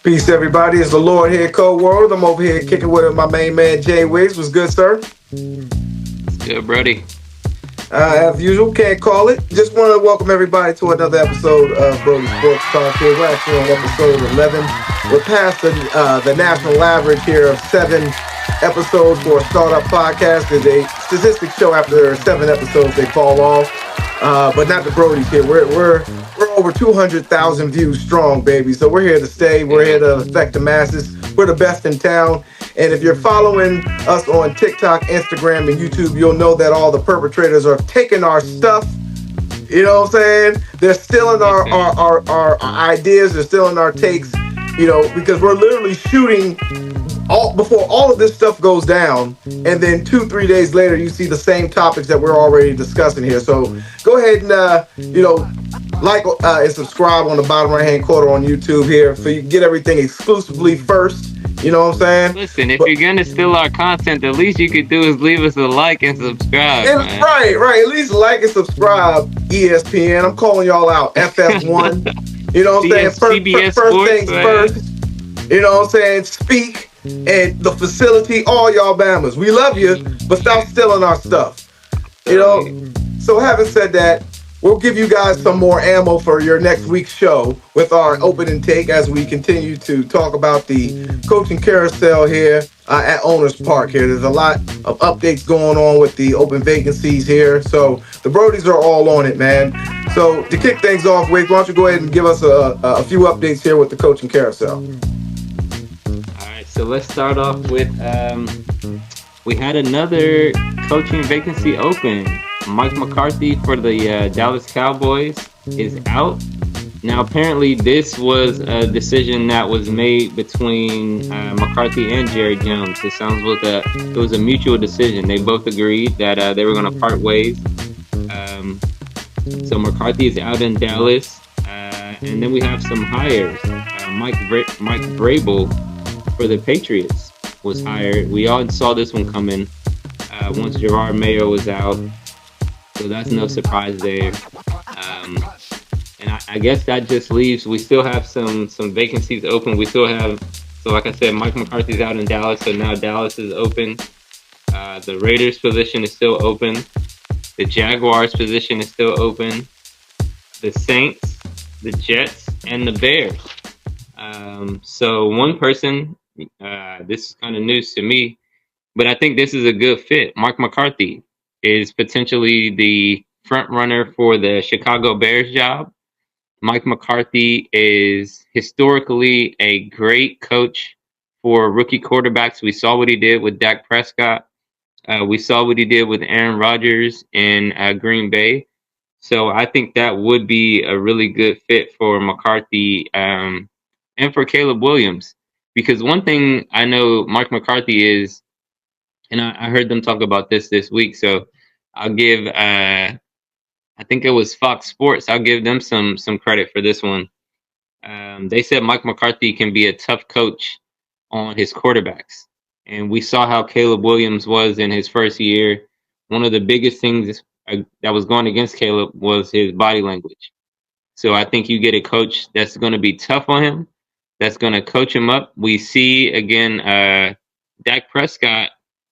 Peace, everybody. It's the Lord here, Cold World. I'm over here kicking with my main man, Jay Wiggs. What's good, sir? Good, Brody. As usual, can't call it. Just want to welcome everybody to another episode of Brody Sports Talk here. We're actually on episode 11. We're past the national average here of 7 episodes for a startup podcast. There's a statistic show after 7 episodes they fall off. But not the Brodies here. We're over 200,000 views strong, baby. So we're here to stay. We're here to affect the masses. We're the best in town. And if you're following us on TikTok, Instagram, and YouTube, you'll know that all the perpetrators are taking our stuff. You know what I'm saying? They're stealing our ideas. They're stealing our takes. Because we're literally shooting before all of this stuff goes down, and then 2-3 days later you see the same topics that we're already discussing here. So go ahead and like and subscribe on the bottom right hand corner on YouTube here, so you can get everything exclusively first. You know what I'm saying? Listen, if you're gonna steal our content, the least you could do is leave us a like and subscribe. Man. Right. At least like and subscribe. ESPN. I'm calling y'all out. FS1. You know what I'm saying? First things first. You know what I'm saying? Speak. And the facility, all y'all Bamas. We love you, but stop stealing our stuff. So having said that, we'll give you guys some more ammo for your next week's show with our open and take as we continue to talk about the coaching carousel here at Owners Park here. There's a lot of updates going on with the open vacancies here. So the Brodies are all on it, man. So to kick things off, Wade, why don't you go ahead and give us a few updates here with the coaching carousel. So let's start off with we had another coaching vacancy open. Mike McCarthy for the Dallas Cowboys is out. Now, apparently, this was a decision that was made between McCarthy and Jerry Jones. It sounds like it was a mutual decision. They both agreed that they were going to part ways. So McCarthy is out in Dallas. And then we have some hires. Mike Vrabel for the Patriots was hired. We all saw this one coming once Gerard Mayo was out, so that's no surprise there. And I guess that just leaves, we still have some vacancies open. We still have, so like I said, Mike McCarthy's out in Dallas, so now Dallas is open. The Raiders position is still open. The Jaguars position is still open. The Saints, the Jets, and the Bears. So one person, this is kind of news to me, but I think this is a good fit. Mike McCarthy is potentially the front runner for the Chicago Bears job. Mike McCarthy is historically a great coach for rookie quarterbacks. We saw what he did with Dak Prescott. We saw what he did with Aaron Rodgers in Green Bay. So I think that would be a really good fit for McCarthy and for Caleb Williams. Because one thing I know Mike McCarthy is, and I heard them talk about this week, so I'll give, I think it was Fox Sports, I'll give them some credit for this one. They said Mike McCarthy can be a tough coach on his quarterbacks. And we saw how Caleb Williams was in his first year. One of the biggest things that was going against Caleb was his body language. So I think you get a coach that's going to be tough on him, that's going to coach him up. We see, again, Dak Prescott.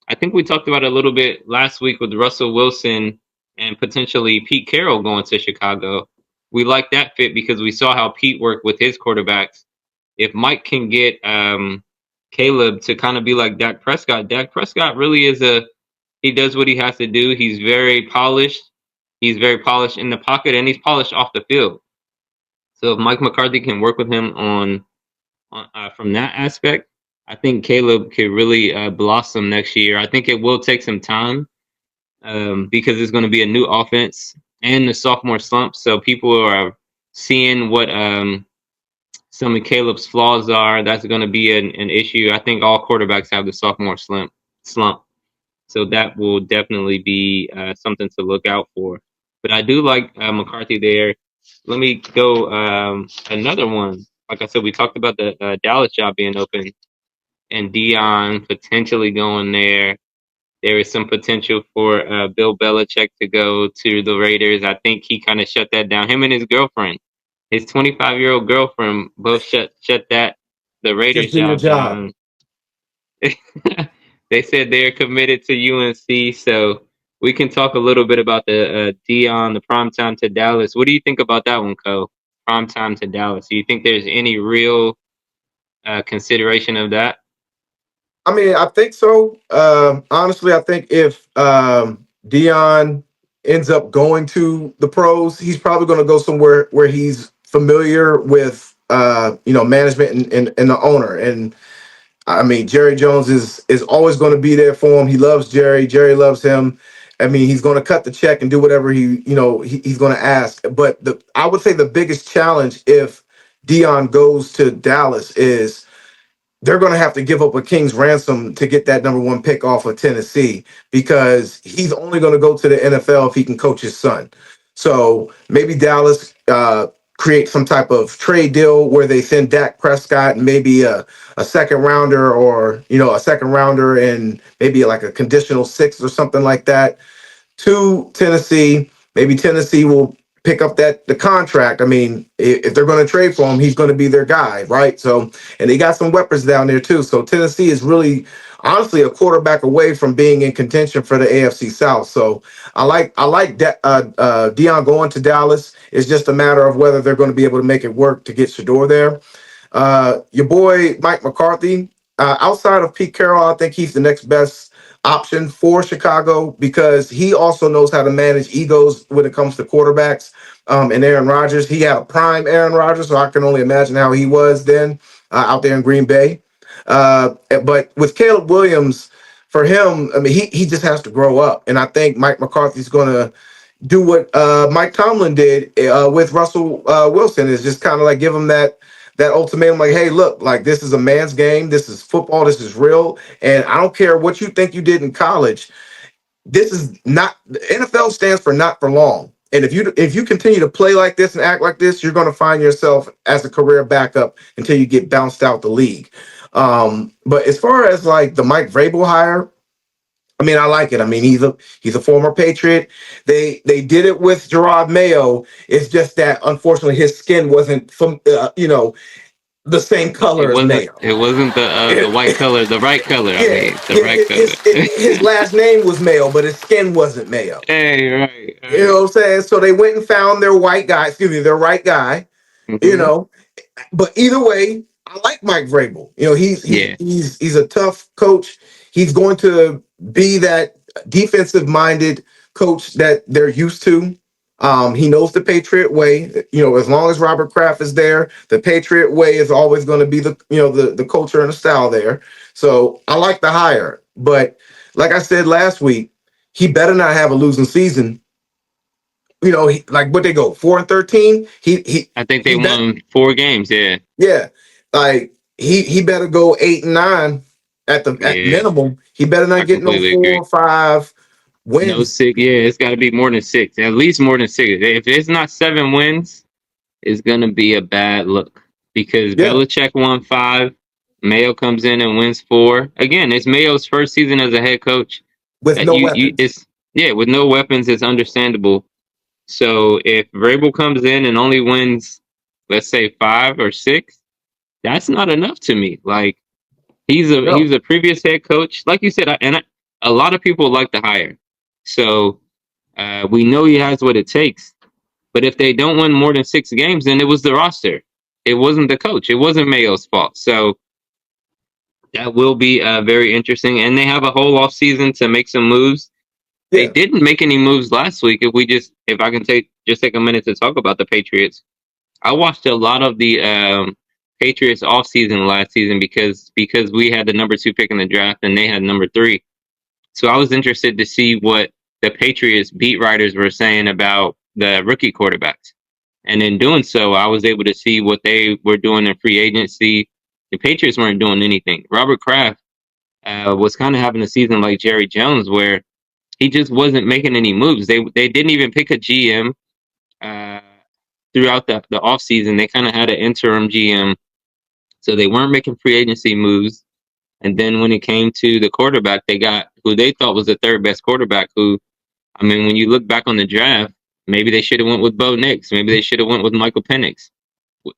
I think we talked about it a little bit last week with Russell Wilson and potentially Pete Carroll going to Chicago. We like that fit because we saw how Pete worked with his quarterbacks. If Mike can get Caleb to kind of be like Dak Prescott really is he does what he has to do. He's very polished. He's very polished in the pocket, and he's polished off the field. So if Mike McCarthy can work with him on from that aspect, I think Caleb could really blossom next year. I think it will take some time because it's going to be a new offense and the sophomore slump. So people are seeing what some of Caleb's flaws are. That's going to be an issue. I think all quarterbacks have the sophomore slump. So that will definitely be something to look out for. But I do like McCarthy there. Let me go another one. Like I said, we talked about the Dallas job being open and Dion potentially going there. There is some potential for Bill Belichick to go to the Raiders. I think he kind of shut that down. Him and his girlfriend, his 25-year-old girlfriend, both shut that the Just Raiders do your job job. done. They said they're committed to UNC, so we can talk a little bit about the Dion, the primetime to Dallas. What do you think about that one, Co? Primetime to Dallas. Do you think there's any real consideration of that? I mean, I think so. Honestly, I think if Dion ends up going to the pros, he's probably going to go somewhere where he's familiar with management and the owner. And I mean, Jerry Jones is always going to be there for him. He loves Jerry. Jerry loves him. I mean, he's going to cut the check and do whatever he's going to ask. But I would say the biggest challenge if Dion goes to Dallas is they're going to have to give up a king's ransom to get that number one pick off of Tennessee because he's only going to go to the NFL if he can coach his son. So maybe Dallas create some type of trade deal where they send Dak Prescott and maybe a second rounder or a second rounder and maybe like a conditional six or something like that to Tennessee. Maybe Tennessee will pick up the contract. I mean, if they're going to trade for him, he's going to be their guy, right? So, and they got some weapons down there too. So Tennessee is really, honestly, a quarterback away from being in contention for the AFC South. So I like Dion going to Dallas. It's just a matter of whether they're going to be able to make it work to get Shador there. Your boy Mike McCarthy, outside of Pete Carroll, I think he's the next best option for Chicago because he also knows how to manage egos when it comes to quarterbacks. And Aaron Rodgers, he had a prime Aaron Rodgers, so I can only imagine how he was then out there in Green Bay. But with Caleb Williams, for him, I mean, he just has to grow up, and I think Mike McCarthy's going to do what Mike Tomlin did with Russell Wilson, is just kind of like give him that ultimatum, like, hey, look, like this is a man's game, this is football, this is real, and I don't care what you think you did in college. This is not, the NFL stands for not for long. And if you continue to play like this and act like this, you're going to find yourself as a career backup until you get bounced out the league. But as far as like the Mike Vrabel hire, I mean, I like it. I mean, he's a former Patriot. They did it with Gerard Mayo. It's just that unfortunately his skin wasn't from the same color as Mayo. It wasn't the It- white color, the right color. I yeah, mean, the right his color. last name was Mayo, but his skin wasn't Mayo. Hey, right, You know right. what I'm saying? So they went and found their white guy, excuse me, their right guy. You Hmm. know, but either way, I like Mike Vrabel. You know, Yeah, he's a tough coach. He's going to be that defensive minded coach that they're used to. He knows the Patriot way. You know, as long as Robert Kraft is there, the Patriot way is always going to be the culture and the style there. So I like the hire, but like I said last week, he better not have a losing season. Like what they go 4-13. He he I think they he bet won 4 games. Yeah, Yeah, like he better go 8-9 at yeah. minimum. He better I not get no completely agree. 4 or 5 No wins. 6. Yeah, it's got to be more than 6. At least more than 6. If it's not 7 wins, it's gonna be a bad look because Yeah, Belichick won 5. Mayo comes in and wins 4. Again, it's Mayo's first season as a head coach. with That no you weapons. it's yeah, with no weapons, it's understandable. So if Vrabel comes in and only wins, let's say 5 or 6, that's not enough to me. Like No, he's a previous head coach, like you said, a lot of people like to hire. So we know he has what it takes. But if they don't win more than 6 games, then it was the roster. It wasn't the coach. It wasn't Mayo's fault. So that will be very interesting. And they have a whole off season to make some moves. They yeah, didn't make any moves last week. If I can take a minute to talk about the Patriots, I watched a lot of the Patriots off season last season because we had the number 2 pick in the draft and they had number 3. So I was interested to see what the Patriots beat writers were saying about the rookie quarterbacks. And in doing so, I was able to see what they were doing in free agency. The Patriots weren't doing anything. Robert Kraft was kind of having a season like Jerry Jones, where he just wasn't making any moves. They didn't even pick a GM uh, throughout the offseason. They kind of had an interim GM, so they weren't making free agency moves. And then when it came to the quarterback, they got who they thought was the third best quarterback. Who, I mean, when you look back on the draft, maybe they should have went with Bo Nix. Maybe they should have went with Michael Penix.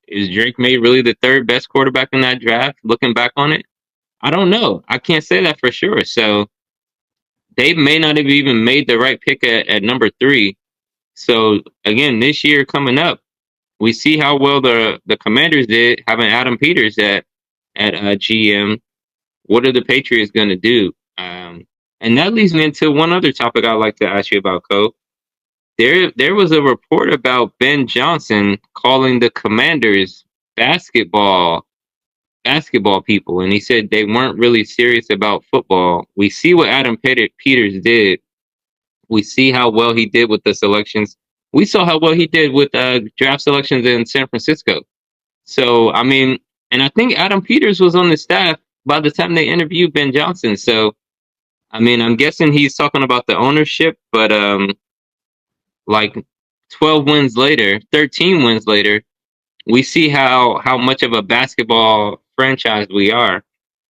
Is Drake May really the third best quarterback in that draft? Looking back on it, I don't know. I can't say that for sure. So they may not have even made the right pick at number three. So again, this year coming up, we see how well the Commanders did having Adam Peters at GM. What are the Patriots going to do? And that leads me into one other topic I'd like to ask you about, Cole. There was a report about Ben Johnson calling the Commanders basketball basketball people, and he said they weren't really serious about football. We see what Peters did. We see how well he did with the selections. We saw how well he did with draft selections in San Francisco. So, I mean, and I think Adam Peters was on the staff by the time they interviewed Ben Johnson. So, I mean, I'm guessing he's talking about the ownership, but like 12 wins later, 13 wins later, we see how much of a basketball franchise we are.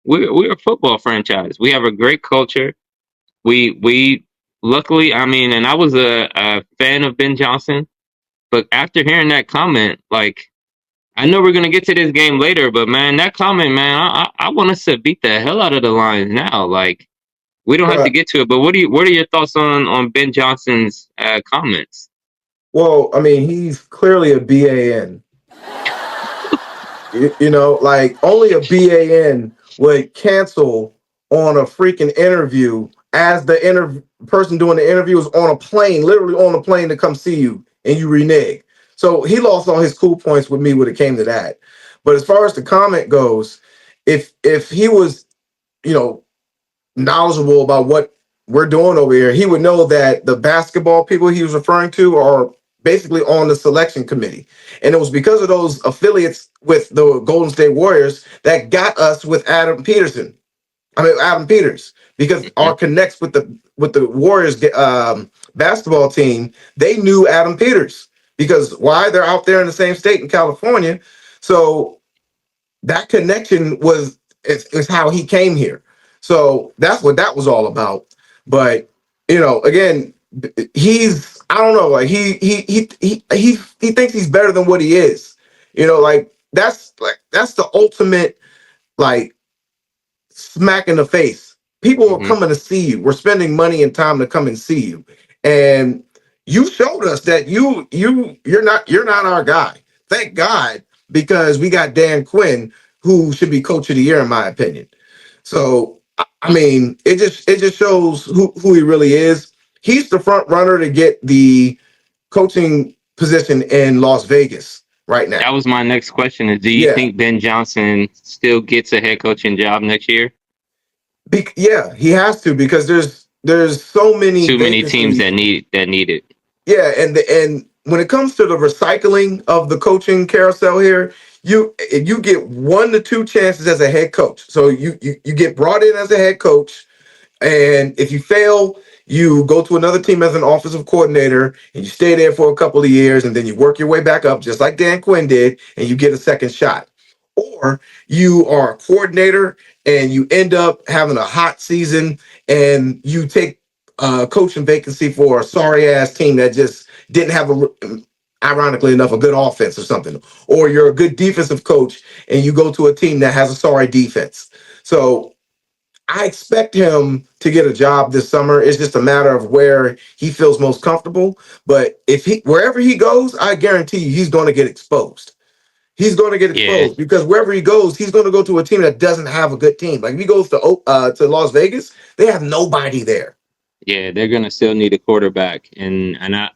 We're a football franchise. We have a great culture. We luckily, I mean, and I was a fan of Ben Johnson, but after hearing that comment, like I know we're gonna get to this game later, but man, that comment, man, I want us to beat the hell out of the Lions now. Like we don't have to Bruh, get to it, but what are your thoughts on Ben Johnson's comments? well, I mean, he's clearly a BAN. You know, like only a BAN would cancel on a freaking interview as the person doing the interview is on a plane, literally on a plane to come see you, and you renege. So he lost all his cool points with me when it came to that. But as far as the comment goes, if he was, you know, knowledgeable about what we're doing over here, he would know that the basketball people he was referring to are basically on the selection committee. And it was because of those affiliates with the Golden State Warriors that got us with Adam Peters, because Mhm. our connects with the Warriors basketball team, they knew Adam Peters because why they're out there in the same state in California. So that connection is how he came here. So that's what that was all about. But you know, again, he's I don't know, like he thinks he's better than what he is. You know, like that's the ultimate like smack in the face. People are Mhm. coming to see you. We're spending money and time to come and see you, and you showed us that you're not our guy. Thank God, because we got Dan Quinn, who should be coach of the year in my opinion. So I mean, it just shows who he really is. He's the front runner to get the coaching position in Las Vegas right That now. was my next question: is do you Yeah, think Ben Johnson still gets a head coaching job next year? yeah, he has to because there's so many Too many teams vacancies. that need it. Yeah, and when it comes to the recycling of the coaching carousel here, you get 1 to 2 chances as a head coach. So you get brought in as a head coach, and if you fail, you go to another team as an offensive coordinator, and you stay there for a couple of years, and then you work your way back up, just like Dan Quinn did, and you get a second shot. Or you are a coordinator and you end up having a hot season, and you take a coaching vacancy for a sorry ass team that just didn't have ironically enough, a good offense or something. Or you're a good defensive coach and you go to a team that has a sorry defense. So I expect him to get a job this summer. It's just a matter of where he feels most comfortable. But if he wherever he goes, I guarantee you he's going to get exposed. He's going to get Yeah, exposed because wherever he goes, he's going to go to a team that doesn't have a good team. Like if he goes to Las Vegas, they have nobody there. yeah, they're gonna still need a quarterback, and I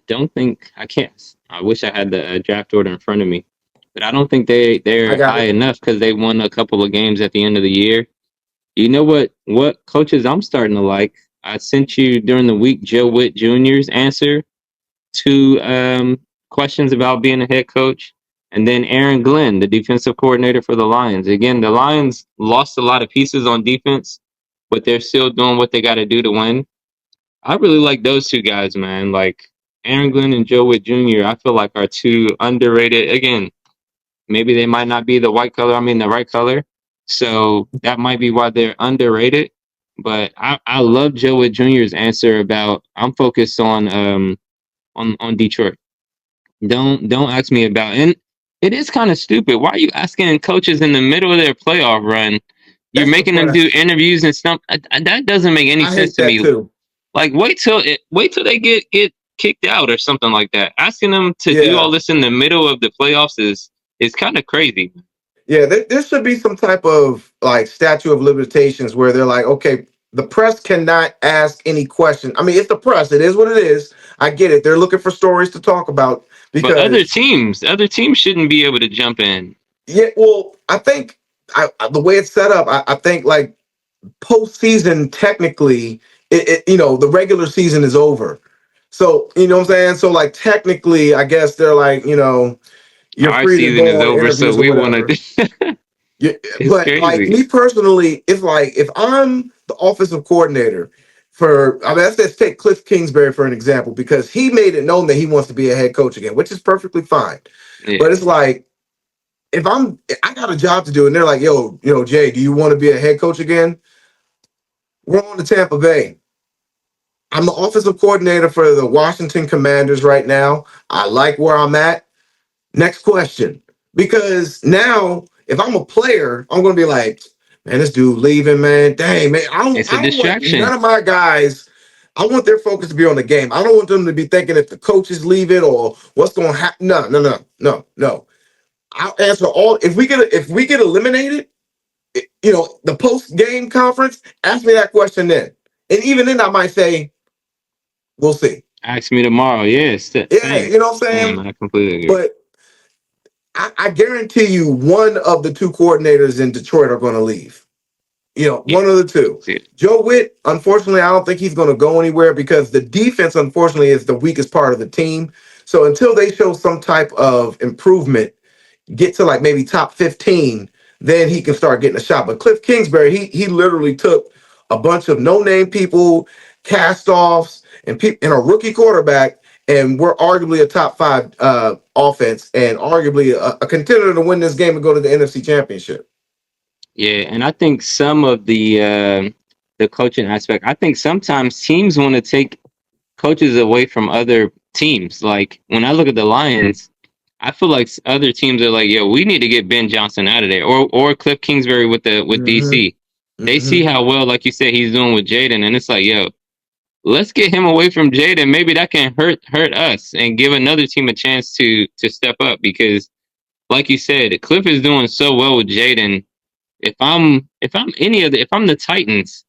don't think I can't. I wish I had the draft order in front of me, but I don't think I they're got high it. enough because they won a couple of games at the end of the year. You know what coaches I'm starting to like? I sent you during the week Joe Witt Jr.'s answer to questions about being a head coach, and then Aaron Glenn, the defensive coordinator for the Lions. Again, the Lions lost a lot of pieces on defense, but they're still doing what they got to do to win. I really like those two guys, man. Like Aaron Glenn and Joe Witt Jr. I feel like are two underrated. Again, maybe they might not be the white color. I mean the right color. So that might be why they're underrated. But I love Joe Witt Jr.'s answer about I'm focused on Detroit. Don't ask me about and It is kind of stupid. Why are you asking coaches in the middle of their playoff run? You're That's the making them do press. interviews and stuff. That doesn't make any I sense hate to that me. too. Like, wait till they get kicked out or something like that. Asking them to do all Yeah. this in the middle of the playoffs is kind of crazy. Yeah, there should be some type of like statute of limitations where they're like, okay, the press cannot ask any question. I mean, it's the press. It is what it is. I get it. They're looking for stories to talk about But because, other teams shouldn't be able to jump in. yeah, well, I think the way it's set up, I think like postseason, technically, the regular season is over. So, you know what I'm saying? So, like, technically, I guess they're like, you're Our free to season go is on over, so interviews or we want whatever. to. Yeah, It's but like me crazy. personally, it's like if I'm the offensive coordinator for, I mean, let's take Cliff Kingsbury for an example because he made it known that he wants to be a head coach again, which is perfectly fine. But Yeah, it's like I got a job to do, and they're like, yo, Jay, do you want to be a head coach again? We're on to Tampa Bay. I'm the offensive coordinator for the Washington Commanders right now. I like where I'm at. Next question. Because now, if I'm a player, I'm going to be like, man, this dude leaving, man. Dang, man. it's a I don't want none distraction. of my guys. I want their focus to be on the game. I don't want them to be thinking if the coach is leaving or what's going to happen. No. I'll answer all. If we get eliminated, the post game conference, ask me that question then. And even then, I might say, we'll see. Ask me tomorrow. Yes, Yeah, same. you know what I'm saying? I completely agree. But I guarantee you one of the two coordinators in Detroit are going to leave. Yeah, One of the two. see it. Joe Witt, unfortunately, I don't think he's going to go anywhere because the defense, unfortunately, is the weakest part of the team. So until they show some type of improvement, get to like maybe top 15, then he can start getting a shot. But Cliff Kingsbury, he literally took a bunch of no-name people, cast-offs, and a rookie quarterback, and we're arguably a top five offense and arguably a contender to win this game and go to the NFC Championship. Yeah, and I think some of the coaching aspect. I think sometimes teams want to take coaches away from other teams. Like when I look at the Lions, I feel like other teams are like, "Yo, we need to get Ben Johnson out of there," or Cliff Kingsbury with Mm-hmm. DC. They see Mm-hmm. how well, like you said, he's doing with Jaden, and it's like, "Yo, let's get him away from Jaden. Maybe that can hurt us and give another team a chance to step up." Because, like you said, Cliff is doing so well with Jaden. If I'm the Titans,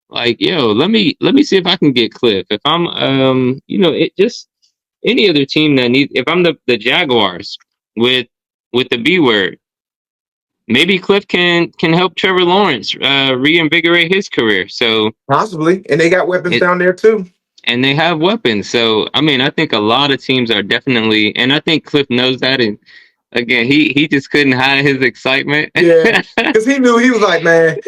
like, yo, let me see if I can get Cliff. If I'm it just any other team that needs, if I'm the Jaguars with the B word, maybe Cliff can help Trevor Lawrence reinvigorate his career. So Possibly. And they got weapons it down there too. and they have weapons. So I mean, I think a lot of teams are definitely, and I think Cliff knows that. And again, he just couldn't hide his excitement. Yeah. Because he knew he was like, man,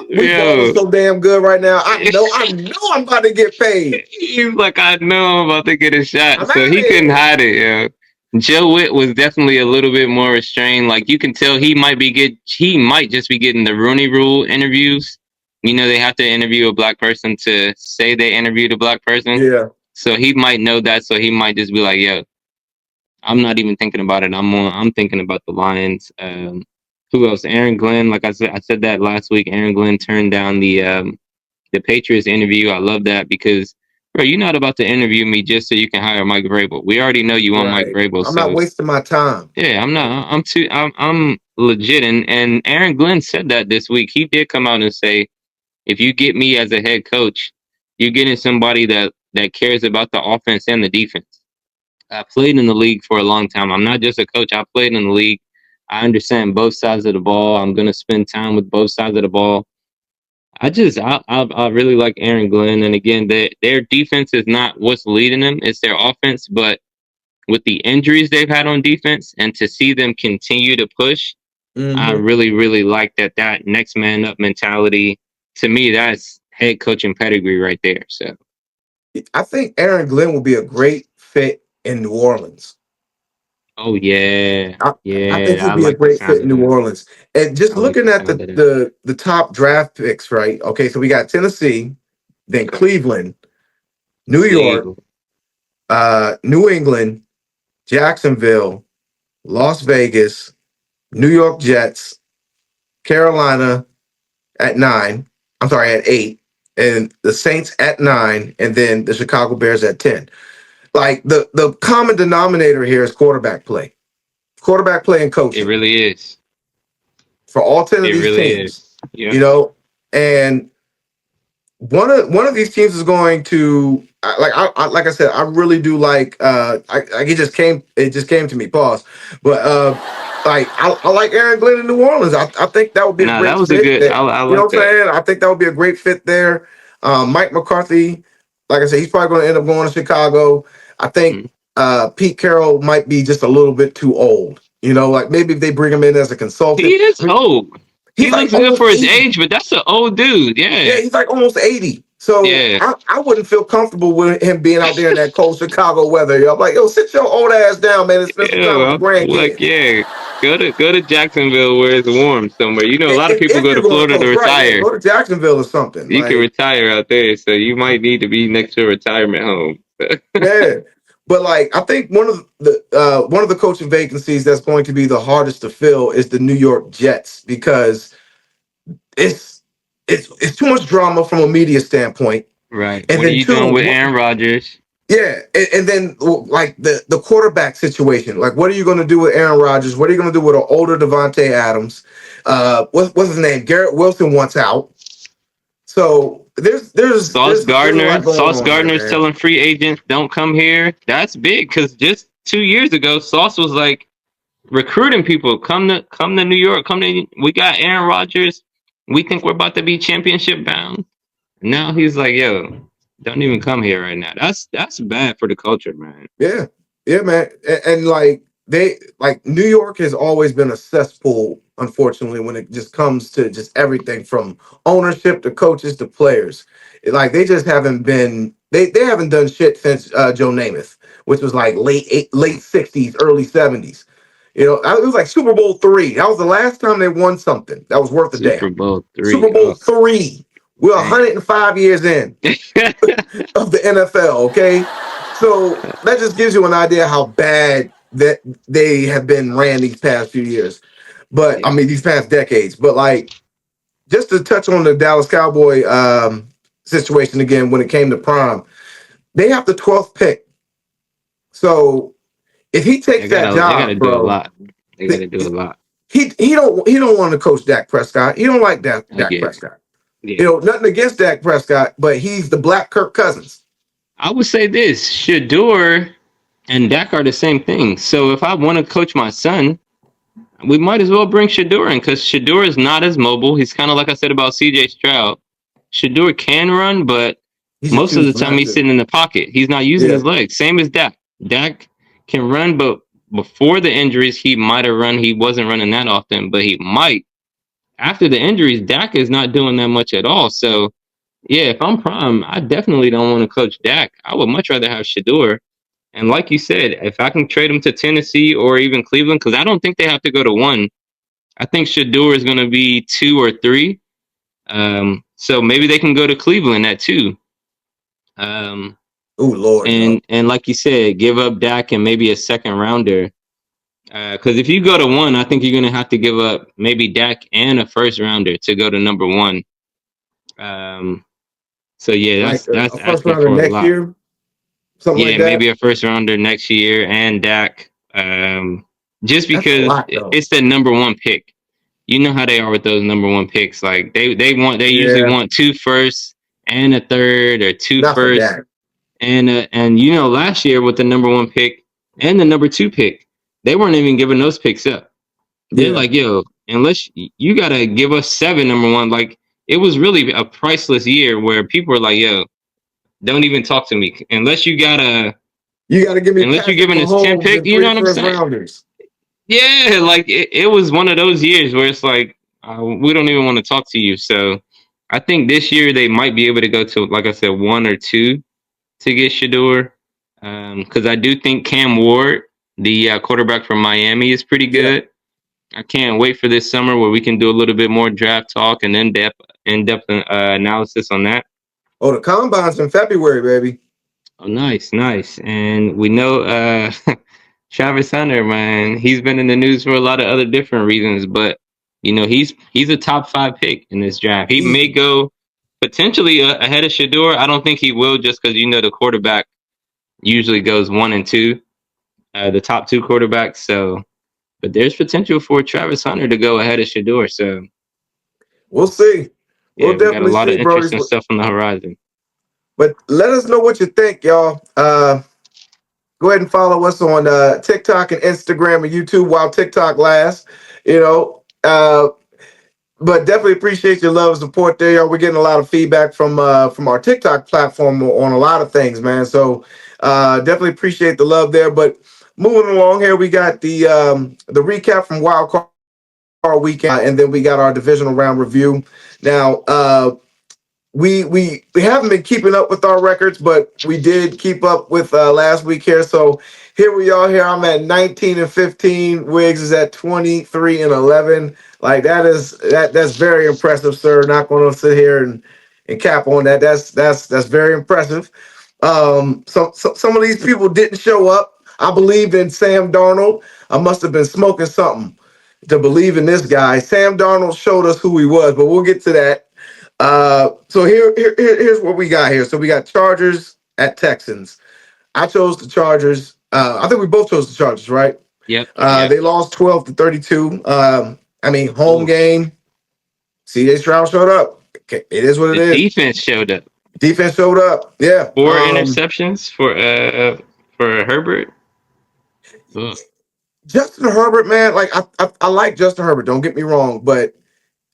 we balling Yo, so damn good right now. I know I'm about to get paid. he's like, I know I'm about to get a shot. I'm So out of he couldn't here. hide it, yo. Joe Witt was definitely a little bit more restrained. Like you can tell he might just be getting the Rooney Rule interviews. They have to interview a black person to say they interviewed a black person. Yeah. So he might know that, so he might just be like, yo, I'm not even thinking about it. I'm thinking about the Lions. Who else? Aaron Glenn, like I said that last week. Aaron Glenn turned down the Patriots interview. I love that because, bro, you're not about to interview me just so you can hire Mike Vrabel. We already know you want Mike Right. Vrabel, I'm not so wasting my time. yeah, I'm not. I'm legit, and Aaron Glenn said that this week. He did come out and say, if you get me as a head coach, you're getting somebody that cares about the offense and the defense. I played in the league for a long time. I'm not just a coach. I played in the league. I understand both sides of the ball. I'm gonna spend time with both sides of the ball. I really like Aaron Glenn, and again, their defense is not what's leading them; it's their offense. But with the injuries they've had on defense, and to see them continue to push, I Hmm. really, really like that next man up mentality. To me, that's head coaching pedigree right there. So, I think Aaron Glenn will be a great fit in New Orleans. oh yeah, I, I think yeah, he'll I be a like the great fit sound in of New that. Orleans. And just I like looking the at sound the of that. the the top draft picks, right? Okay, so we got Tennessee, then Cleveland, New York, Cleveland. New England, Jacksonville, Las Vegas, New York Jets, Carolina at 9. I'm sorry, at 8, and the Saints at 9, and then the Chicago Bears at 10. Like the common denominator here is quarterback play and It coaching really is. for all 10 of It these really teams. is. Yeah. You know, and one of these teams is going to like I said, I really do like it just came to me, pause. But like I like Aaron Glenn in New Orleans. I think that would be a Nah, that great was a fit. good. I You know like what I'm that. saying? I think that would be a great fit there. Mike McCarthy, like I said, he's probably going to end up going to Chicago. I think Mm. Pete Carroll might be just a little bit too old. You know, like maybe if they bring him in as a He consultant. is I mean, old. He he's like looks good almost for his 80. age, but that's an old dude. Yeah, Yeah. he's like almost 80. So Yeah. I wouldn't feel comfortable with him being out there in that cold Chicago weather. Yo, I'm like, yo, sit your old ass down, man, and spend some time with Yeah. the I'm like, grandkids. yeah. Go to Jacksonville where it's warm somewhere. You know, a lot of people If go to you're going to Florida to coach, right? Yeah, retire. go to Jacksonville or something. You can Like, retire out there, so you might need to be next to a retirement home. yeah. But like, I think one of the coaching vacancies that's going to be the hardest to fill is the New York Jets because it's it's too much drama from a media standpoint, Right. and What are then you doing with two, Aaron Rodgers? yeah, and then like the quarterback situation. Like, what are you going to do with Aaron Rodgers? What are you going to do with an older Devontae Adams? What's his name? Garrett Wilson wants out. So there's a lot going Sauce on there, Gardner's man. telling free agents don't come here. That's big because just 2 years ago, Sauce was like recruiting people. Come to New York. We got Aaron Rodgers. We think we're about to be championship bound. Now he's like, yo, don't even come here right now. That's bad for the culture, man. Yeah, yeah, man. And like New York has always been a cesspool, unfortunately, when it just comes to just everything from ownership to coaches to players. Like they just haven't been they haven't done shit since Joe Namath, which was like late 60s, early 70s. You know, it was like Super Bowl three. That was the last time they won something that was worth a damn. Super Bowl Super three. Bowl Oh, three. We're man. 105 years in of the NFL. Okay, so that just gives you an idea how bad that they have been ran these past few years. But I Yeah, mean, these past decades. But like, just to touch on the Dallas Cowboy situation again, when it came to prime, they have the 12th pick. So if he takes that they gotta job, do a bro, lot. They gotta do a lot. he don't want to coach Dak Prescott. He don't like I Dak get it. Prescott. You Yeah. know, nothing against Dak Prescott, but he's the black Kirk Cousins. I would say this: Shador and Dak are the same thing. So if I want to coach my son, we might as well bring Shador in because Shador is not as mobile. He's kind of like I said about CJ Stroud. Shador can run, but He just most of the chooses time not he's to. sitting in the pocket. He's not using Yeah, his legs. Same as Dak. Dak can run, but before the injuries, he might have run. He wasn't running that often, but he might. After the injuries, Dak is not doing that much at all. So, yeah, if I'm prime, I definitely don't want to coach Dak. I would much rather have Shador. And like you said, if I can trade him to Tennessee or even Cleveland, because I don't think they have to go to one. I think Shador is going to be 2 or 3. So maybe they can go to Cleveland at 2. Um, oh Lord, no. and like you said, give up Dak and maybe a second rounder. Because if you go to 1, I think you're going to have to give up maybe Dak and a first rounder to go to number 1. Um, so yeah, Like that's a first asking rounder for a next lot. year, something like Yeah, that. maybe a first rounder next year and Dak. Just That's a because lot, though. it's the number 1 pick. You know how they are with those number 1 picks. Like they usually Yeah, want 2 firsts and a third or two not for firsts. Dak. And you know last year with the number 1 pick and the number 2 pick, they weren't even giving those picks up. They're Yeah, like, yo, unless you gotta give us 7 number 1. Like it was really a priceless year where people were like, yo, don't even talk to me you got to give me unless you're Patrick giving us 10 Mahomes pick. and You know three what I'm first saying? rounders. Yeah, like it was one of those years where it's like we don't even want to talk to you. So I think this year they might be able to go to, like I said, 1 or 2 to get Shador. Because I do think Cam Ward, the quarterback from Miami, is pretty Yeah. good. I can't wait for this summer where we can do a little bit more draft talk and in-depth analysis on that. Oh, the combine's in February, baby. Oh, nice, nice. And we know Travis Hunter, man, he's been in the news for a lot of other different reasons, but he's a top 5 pick in this draft. He may Easy. go potentially ahead of Shador. I don't think he will, just because the quarterback usually goes 1 and 2, the top 2 quarterbacks. So, but there's potential for Travis Hunter to go ahead of Shador. So, We'll see. We'll yeah, we got a definitely lot of see, Brody. interesting stuff on the horizon. But let us know what you think, y'all. Go ahead and follow us on TikTok and Instagram and YouTube while TikTok lasts. You know, but definitely appreciate your love and support there, y'all. We're getting a lot of feedback from our TikTok platform on a lot of things, man. So definitely appreciate the love there. But moving along here, we got the recap from Wild Card Weekend, and then we got our divisional round review. Now, we haven't been keeping up with our records, but we did keep up with last week here. So here we are. Here I'm at 19-15. Wiggs is at 23-11. Like that's very impressive, sir. Not going to sit here and cap on that. That's very impressive. So some of these people didn't show up. I believed in Sam Darnold. I must have been smoking something to believe in this guy. Sam Darnold showed us who he was, but we'll get to that. So here's what we got here. So we got Chargers at Texans. I chose the Chargers. I think we both chose the Chargers, right? Yep. Yep. They lost 12-32. I mean, home Oof. game. CJ Stroud showed up. Okay, it is what it The is. defense showed up. Defense showed up. Yeah. 4 interceptions for Herbert. Ugh. Justin Herbert, man. Like I like Justin Herbert. Don't get me wrong, but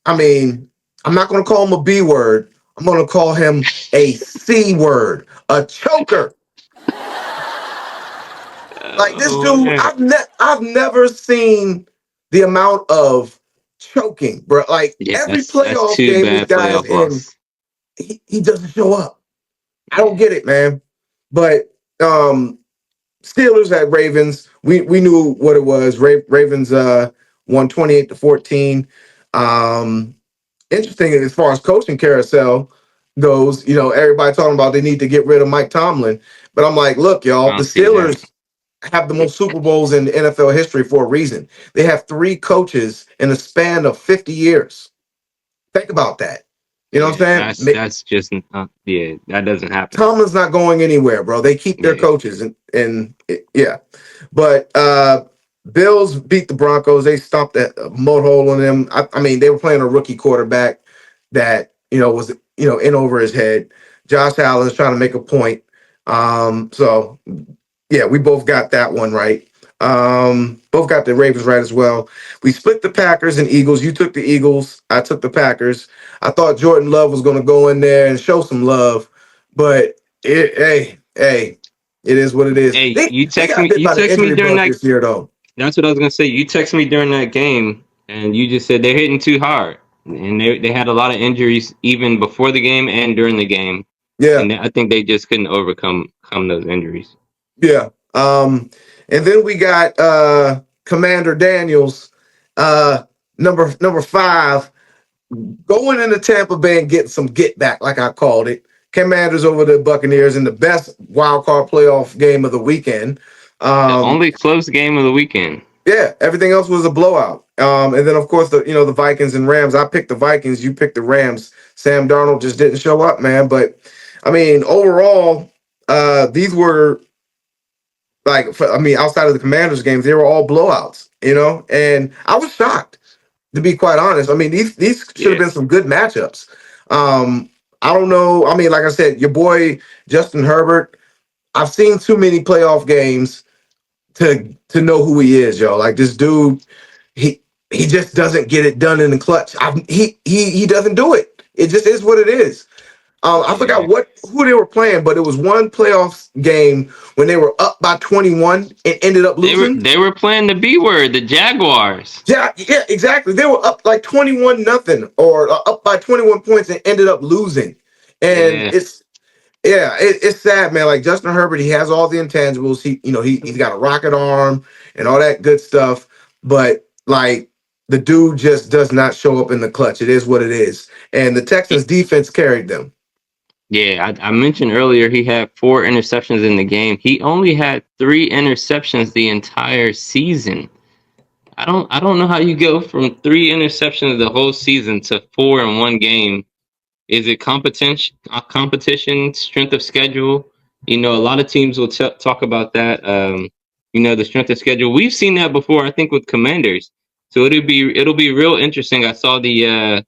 I mean, I'm not going to call him a B word. I'm going to call him a C word, a choker. Like this Oh dude, man. I've never seen the amount of choking, bro. Like Yeah, every that's playoff two game this bad guy is playoff in, losses. he doesn't show up. I don't Yeah. get it, man. But Steelers at Ravens, we knew what it was. Ravens won 28-14. Um, Interesting as far as coaching carousel goes, everybody talking about they need to get rid of Mike Tomlin. But I'm like, look, I y'all, the don't see that. Steelers have the most Super Bowls in NFL history for a reason. They have 3 coaches in a span of 50 years. Think about that. You know what Yeah, I'm saying? that's just yeah, that doesn't happen. Tomlin's not going anywhere, bro. They keep their Yeah. coaches yeah. But Bills beat the Broncos. They stomped that mud hole on them. I mean, they were playing a rookie quarterback that was in over his head. Josh Allen's trying to make a point. So yeah, we both got that one right. Both got the Ravens right as well. We split the Packers and Eagles. You took the Eagles. I took the Packers. I thought Jordan Love was going to go in there and show some love, but hey, it is what it is. Hey, They got bit you by the text me injury during bug that. this year, though. That's what I was gonna say. You text me during that game, and you just said they're hitting too hard, and they had a lot of injuries even before the game and during the game, Yeah, and I think they just couldn't overcome those injuries. yeah. And then we got Commander Daniels, uh, number 5, going into Tampa Bay and getting some get back, like I called it. Commanders over the Buccaneers in the best wild card playoff game of the weekend. The Um, only close game of the weekend. yeah, everything else was a blowout. And then of course the Vikings and Rams. I picked the Vikings, you picked the Rams. Sam Darnold just didn't show up, man. But I mean, overall, these were outside of the Commanders games, they were all blowouts, and I was shocked, to be quite honest. I mean, these should have Yeah, been some good matchups. I don't know. I mean, like I said, your boy Justin Herbert, I've seen too many playoff games to know who he is, yo. Like this dude, he just doesn't get it done in the clutch. He doesn't do it. It just is what it is. I forgot yeah. who they were playing, but it was one playoff game when they were up by 21 and ended up They were losing. they were playing the B word, the Jaguars. Yeah, exactly. They were up like 21 nothing or up by 21 points and ended up losing. And Yeah, it's sad, man. Like Justin Herbert, he has all the intangibles. He's got a rocket arm and all that good stuff, but like the dude just does not show up in the clutch. It is what it is. And the Texans defense carried them. Yeah, I mentioned earlier he had 4 interceptions in the game. He only had 3 interceptions the entire season. I don't know how you go from 3 interceptions the whole season to 4 in 1 game. Is it competition, strength of schedule? A lot of teams will talk about that. The strength of schedule. We've seen that before. I think with Commanders. So it'll be real interesting. I saw the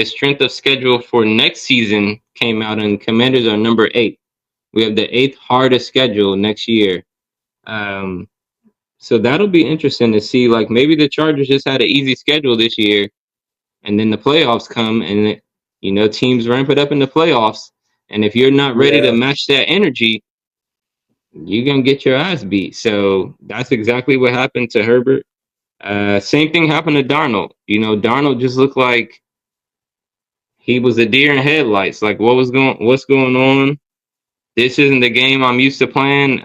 strength of schedule for next season came out, and Commanders are number 8. We have the 8th hardest schedule next year. Um, so that'll be interesting to see. Like maybe the Chargers just had an easy schedule this year, and then the playoffs come, and teams ramp it up in the playoffs. And if you're not ready to Yeah. match that energy, you're gonna get your ass beat. So that's exactly what happened to Herbert. Same thing happened to Darnold. Darnold just looked like he was a deer in headlights. Like what's going on? This isn't the game I'm used to playing.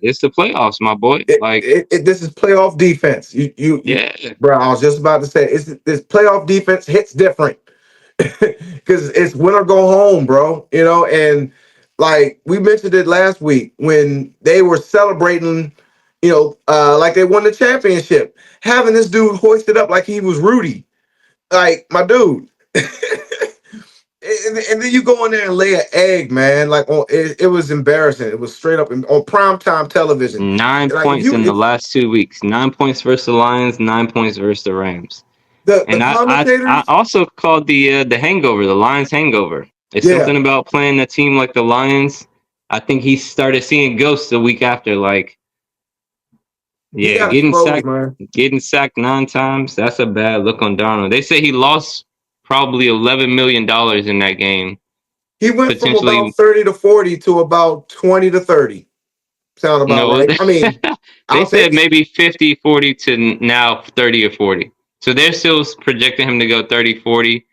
It's the playoffs, my boy. Like, This is playoff defense. yeah, Bro. I was just about to say, this playoff defense hits different because it's win or go home, bro. And like we mentioned it last week when they were celebrating, like they won the championship, having this dude hoisted up like he was Rudy, like my dude. And then you go in there and lay an egg, man. Like it was embarrassing. It was straight up on primetime television. nine Like points in the last 2 weeks. 9 points versus the Lions. 9 points versus the Rams. the And I commentators, also called the hangover, the Lions hangover. It's yeah, something about playing a team like the Lions. I think he started seeing ghosts the week after. Like, he yeah, got exposed, man. getting sacked 9 times. That's a bad look on Darnold. They say he lost probably $11 million in that game. He went from about Potentially, 30 to 40 to about 20 to 30. Sound about no. right? I mean, They I'll take said it. maybe 50, 40 to now 30 or 40. So they're still projecting him to go 30, 40.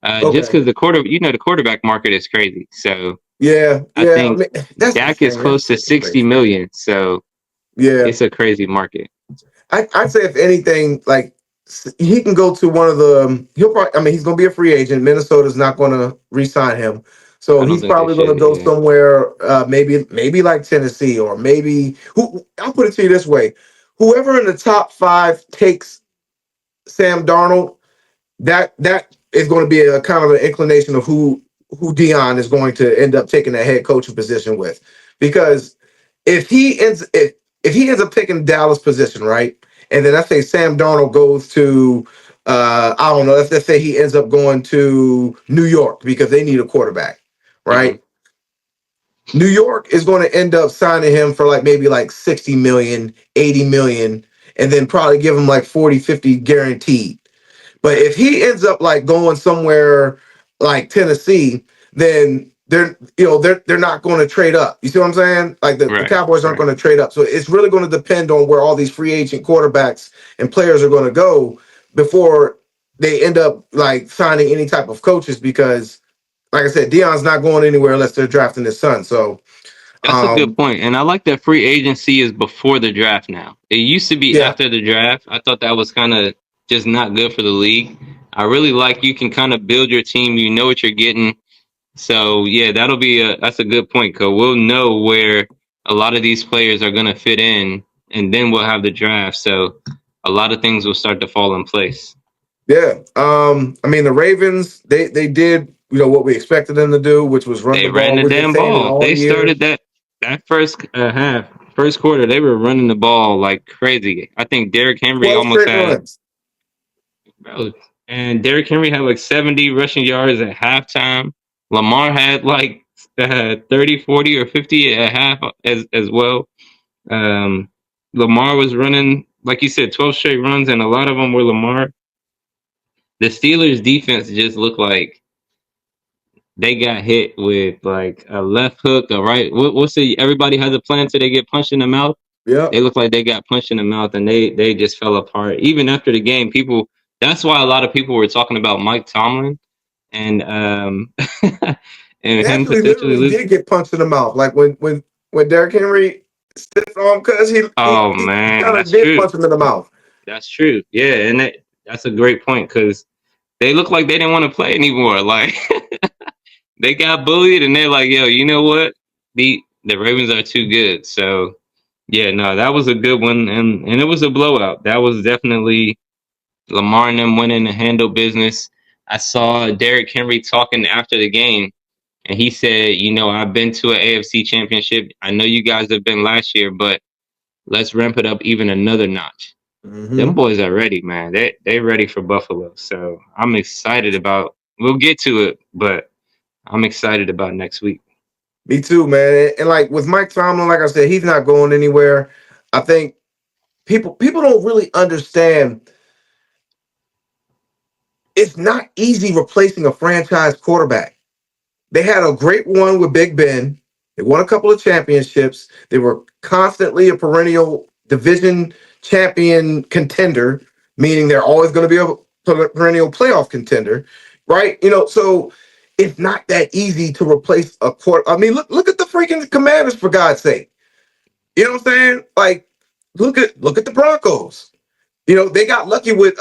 Just Okay. because the quarterback market is crazy. So Yeah, I yeah. I think mean, that's the Dak is thing. close to That's 60 crazy. million. So Yeah. it's a crazy market. I'd say if anything, like he can go to one of the. He'll probably. I mean, he's going to be a free agent. Minnesota's not going to re-sign him, so I don't he's think they probably going to should. go Yeah. somewhere. Maybe like Tennessee, or maybe who. I'll put it to you this way: whoever in the top 5 takes Sam Darnold, that is going to be a kind of an inclination of who Dion is going to end up taking that head coaching position with, because if he ends up taking Dallas position, right, and then let's say Sam Darnold goes to I don't know, let's say he ends up going to New York because they need a quarterback, Hmm. right? New York is going to end up signing him for like maybe like 60 million, 80 million, and then probably give him like 40, 50 guaranteed. But if he ends up like going somewhere like Tennessee, then they're not going to trade up. You see what I'm saying? Like the Right. Cowboys aren't Right. going to trade up. So it's really going to depend on where all these free agent quarterbacks and players are going to go before they end up like signing any type of coaches because like I said, Dion's not going anywhere unless they're drafting his son. So That's a good um point. And I like that free agency is before the draft now. It used to be yeah, after the draft. I thought that was kind of just not good for the league. I really like you can kind of build your team. You know what you're getting. So yeah, that's a good point, Cause we'll know where a lot of these players are gonna fit in, and then we'll have the draft. So a lot of things will start to fall in place. yeah. I mean the Ravens, they did what we expected them to do, which was run They the ran ball. the We've been damn saying it ball. all They year. started that first quarter. They were running the ball like crazy. I think Derrick Henry 12 almost straight had, runs. bro, and Derrick Henry had like 70 rushing yards at halftime. Lamar had like 30, 40, or 50 at half as well. Um, Lamar was running, like you said, 12 straight runs, and a lot of them were Lamar. The Steelers' defense just looked like they got hit with like a left hook, a right. What's the? Everybody has a plan till they get punched in the mouth. They Yep. look like they got punched in the mouth, and they just fell apart. Even after the game, people. That's why a lot of people were talking about Mike Tomlin and and They him actually potentially literally losing. did get punched in the mouth. Like when Derrick Henry stepped on because Oh he man, kind of that's did true. punch him in the mouth. That's true. Yeah, and that's a great point because they look like they didn't want to play anymore. Like They got bullied, and they're like, "Yo, you know what? The Ravens are too good." So yeah, no, that was a good one, and it was a blowout. That was definitely Lamar and them winning the handle business. I saw Derrick Henry talking after the game, and he said, "You know, I've been to an AFC Championship. I know you guys have been last year, but let's ramp it up even another notch." Them Hmm. boys are ready, man. They ready for Buffalo. So I'm excited about. We'll get to it, but I'm excited about next week. Me too, man. And like with Mike Tomlin, like I said, he's not going anywhere. I think people don't really understand. It's not easy replacing a franchise quarterback. They had a great one with Big Ben. They won a couple of championships. They were constantly a perennial division champion contender, meaning they're always going to be a perennial playoff contender, right? So it's not that easy to replace a quarter. I mean, look at the freaking Commanders, for God's sake. You know what I'm saying? Like, look at the Broncos. They got lucky with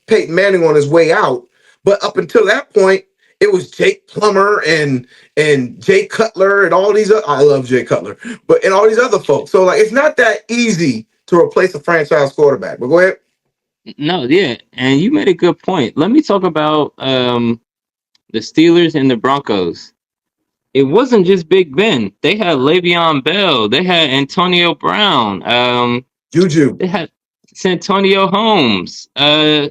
Peyton Manning on his way out, but up until that point, it was Jake Plummer and Jay Cutler and all these. I love Jay Cutler, but and all these other folks. So like, it's not that easy to replace a franchise quarterback. But go ahead. No, yeah, and you made a good point. Let me talk about the Steelers and the Broncos. It wasn't just Big Ben. They had Le'Veon Bell. They had Antonio Brown. Juju, They had Santonio Holmes. Yeah,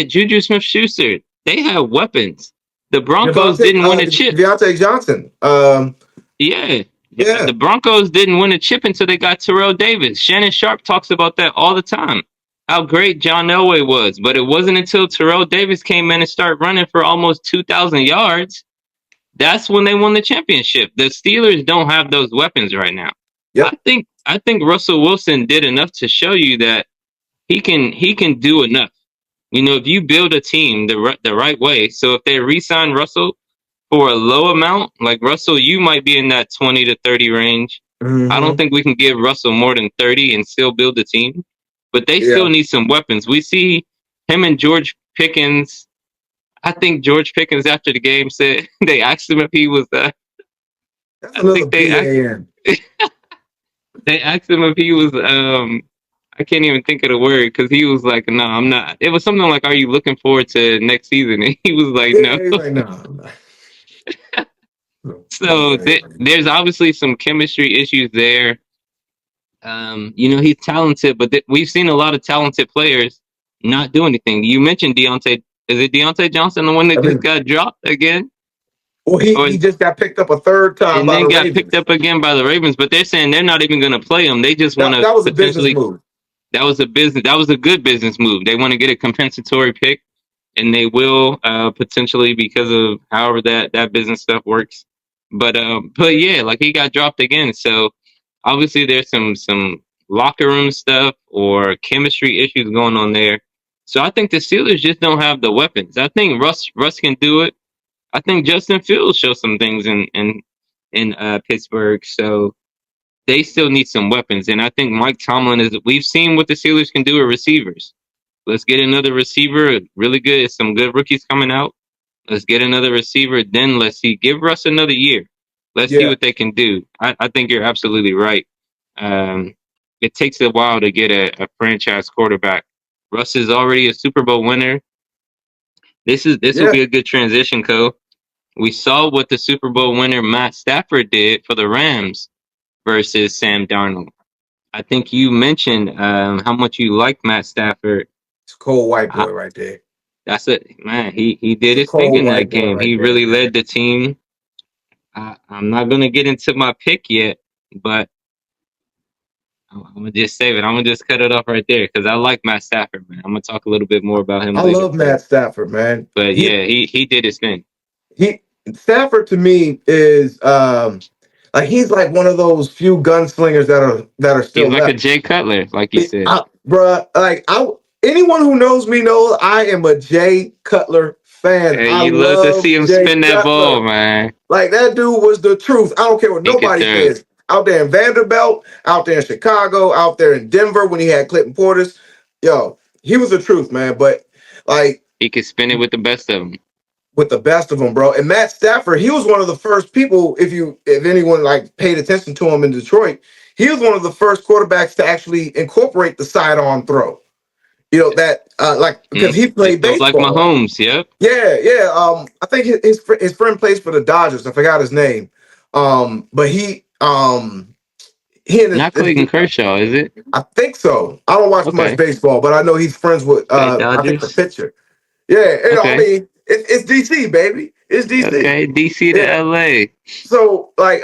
Juju Smith-Schuster. They had weapons. The Broncos didn't win a chip. Deontay Johnson. Yeah. The Yeah. Broncos didn't win a chip until they got Terrell Davis. Shannon Sharp talks about that all the time. How great John Elway was, but it wasn't until Terrell Davis came in and started running for almost 2,000 yards. That's when they won the championship. The Steelers don't have those weapons right now. Yep. I think Russell Wilson did enough to show you that he can do enough. You know, if you build a team the right way. So if they re-sign Russell for a low amount, like Russell, you might be in that 20 to 30 range. I don't Hmm. think we can give Russell more than 30 and still build a team. But they Yeah. still need some weapons. We see him and George Pickens. I think George Pickens after the game said they asked him if he was. That's I another think BAN. they asked him if he was. I can't even think of the word because he was like, "No, I'm not." It was something like, "Are you looking forward to next season?" And he was like, "No." Yeah, he's like, no, I'm not. He's So like, there's obviously some chemistry issues there. You know, he's talented, but we've seen a lot of talented players not do anything. You mentioned Deontay. Is it Deontay Johnson, the one that I just mean, got dropped again, well, he or he just got picked up a third time and by then the got picked Ravens. up again by the Ravens? But they're saying they're not even going to play him. They just want That to that was a business potentially. move. That was a business. That was a good business move. They want to get a compensatory pick, and they will potentially because of however that business stuff works. But yeah, like he got dropped again. So obviously there's some locker room stuff or chemistry issues going on there. So I think the Steelers just don't have the weapons. I think Russ can do it. I think Justin Fields showed some things in Pittsburgh. So they still need some weapons. And I think Mike Tomlin is. We've seen what the Steelers can do with receivers. Let's get another receiver, really good. Some good rookies coming out. Let's get another receiver. Then let's see. Give Russ another year. Let's see Yeah. what they can do. I think you're absolutely right. Um, it takes a while to get a franchise quarterback. Russ is already a Super Bowl winner. This will Yeah. be a good transition, Co. We saw what the Super Bowl winner Matt Stafford did for the Rams versus Sam Darnold. I think you mentioned how much you like Matt Stafford. It's a cold white I, boy right there. that's it, man. He did It's a his thing cold in that white boy game. right He there, really man. led the team. I'm not gonna get into my pick yet, but I'm gonna just save it. I'm gonna just cut it off right there because I like Matt Stafford, man. I'm gonna talk a little bit more about him I later, love Matt Stafford, man. but He yeah, he did his thing. he Stafford to me is like he's like one of those few gunslingers that are He's still like a left. Jay Cutler, like you said. Bruh, like anyone who knows me knows I am a Jay Cutler fan. Hey, I you love to see love him Jay spin that ball, Cutler. man. Like that dude was the truth. I don't care what He could nobody throw. says. Out there in Vanderbilt, out there in Chicago, out there in Denver when he had Clinton Portis, yo, he was the truth, man. But like, He could spin it with the best of them. with the best of them, bro. And Matt Stafford, he was one of the first people. If anyone like paid attention to him in Detroit, he was one of the first quarterbacks to actually incorporate the sidearm throw. That like because he Just played don't like baseball. Mahomes. Yep. Yeah, yeah. I think his friend plays for the Dodgers. I forgot his name. But he and Not his Clayton Kershaw, is it? I think so. I don't watch much Okay. baseball, but I know he's friends with Okay, I think the Dodgers. pitcher. Yeah, I Okay. mean it's DC, baby. It's DC. Okay. DC to Yeah. LA. So like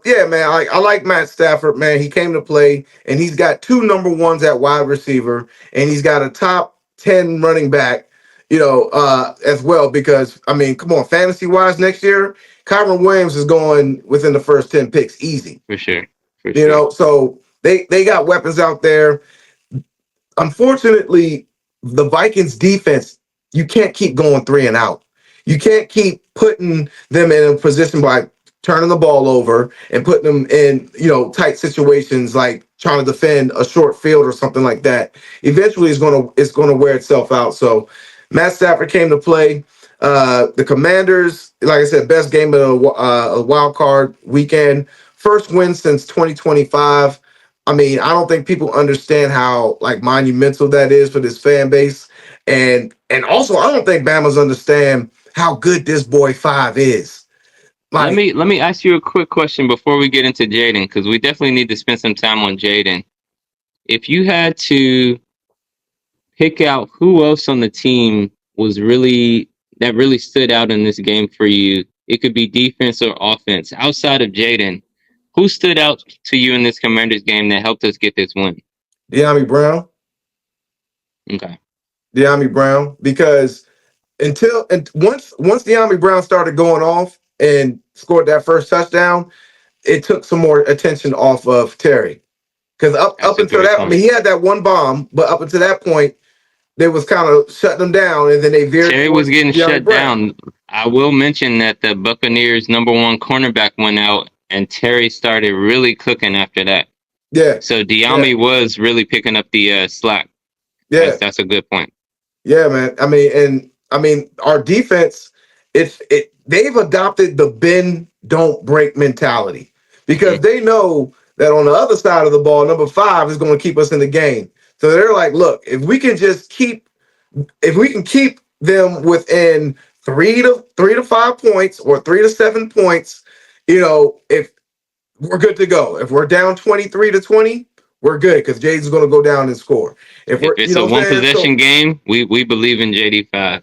yeah, man, I like Matt Stafford, man. He came to play and he's got two number ones at wide receiver, and he's got a top 10 running back, as well. Because I mean, come on, fantasy wise next year, Kyron Williams is going within the first 10 picks, easy. For sure. For sure. So they got weapons out there. Unfortunately, the Vikings defense, you can't keep going three and out. You can't keep putting them in a position by turning the ball over and putting them in, tight situations like trying to defend a short field or something like that. Eventually it's gonna wear itself out. So Matt Stafford came to play. The Commanders, like I said, best game of a wild card weekend. First win since 2025. I mean, I don't think people understand how like monumental that is for this fan base, and also I don't think Bama's understand how good this boy five is. Let Like, me let me ask you a quick question before we get into Jaden, because we definitely need to spend some time on Jaden. If you had to pick out who else on the team was really that really stood out in this game for you, it could be defense or offense. Outside of Jaden, who stood out to you in this Commanders game that helped us get this win? De'Ami Brown, Okay. De'Ami Brown, because once De'Ami Brown started going off and scored that first touchdown, it took some more attention off of Terry. Because up That's a until great that, I mean, point. he had that one bomb, but up until that point, they was kind of shutting them down, and then they veered Terry was towards getting De'Ami shut Brown. down. I will mention that the Buccaneers' number one cornerback went out, and Terry started really cooking after that. Yeah, So yeah, Diami was really picking up the slack. yeah. That's a good point. Yeah, man. I mean, our defense, they've adopted the bend don't break mentality because Mm. they know that on the other side of the ball, number five is going to keep us in the game. So they're like, look, if we can keep them within 3 to 5 points or 3 to 7 points, if we're good to go. If we're down 23-20, we're good because Jade's going to go down and score. If If we're, you it's know a what I'm one saying? So possession game, we believe in JD5.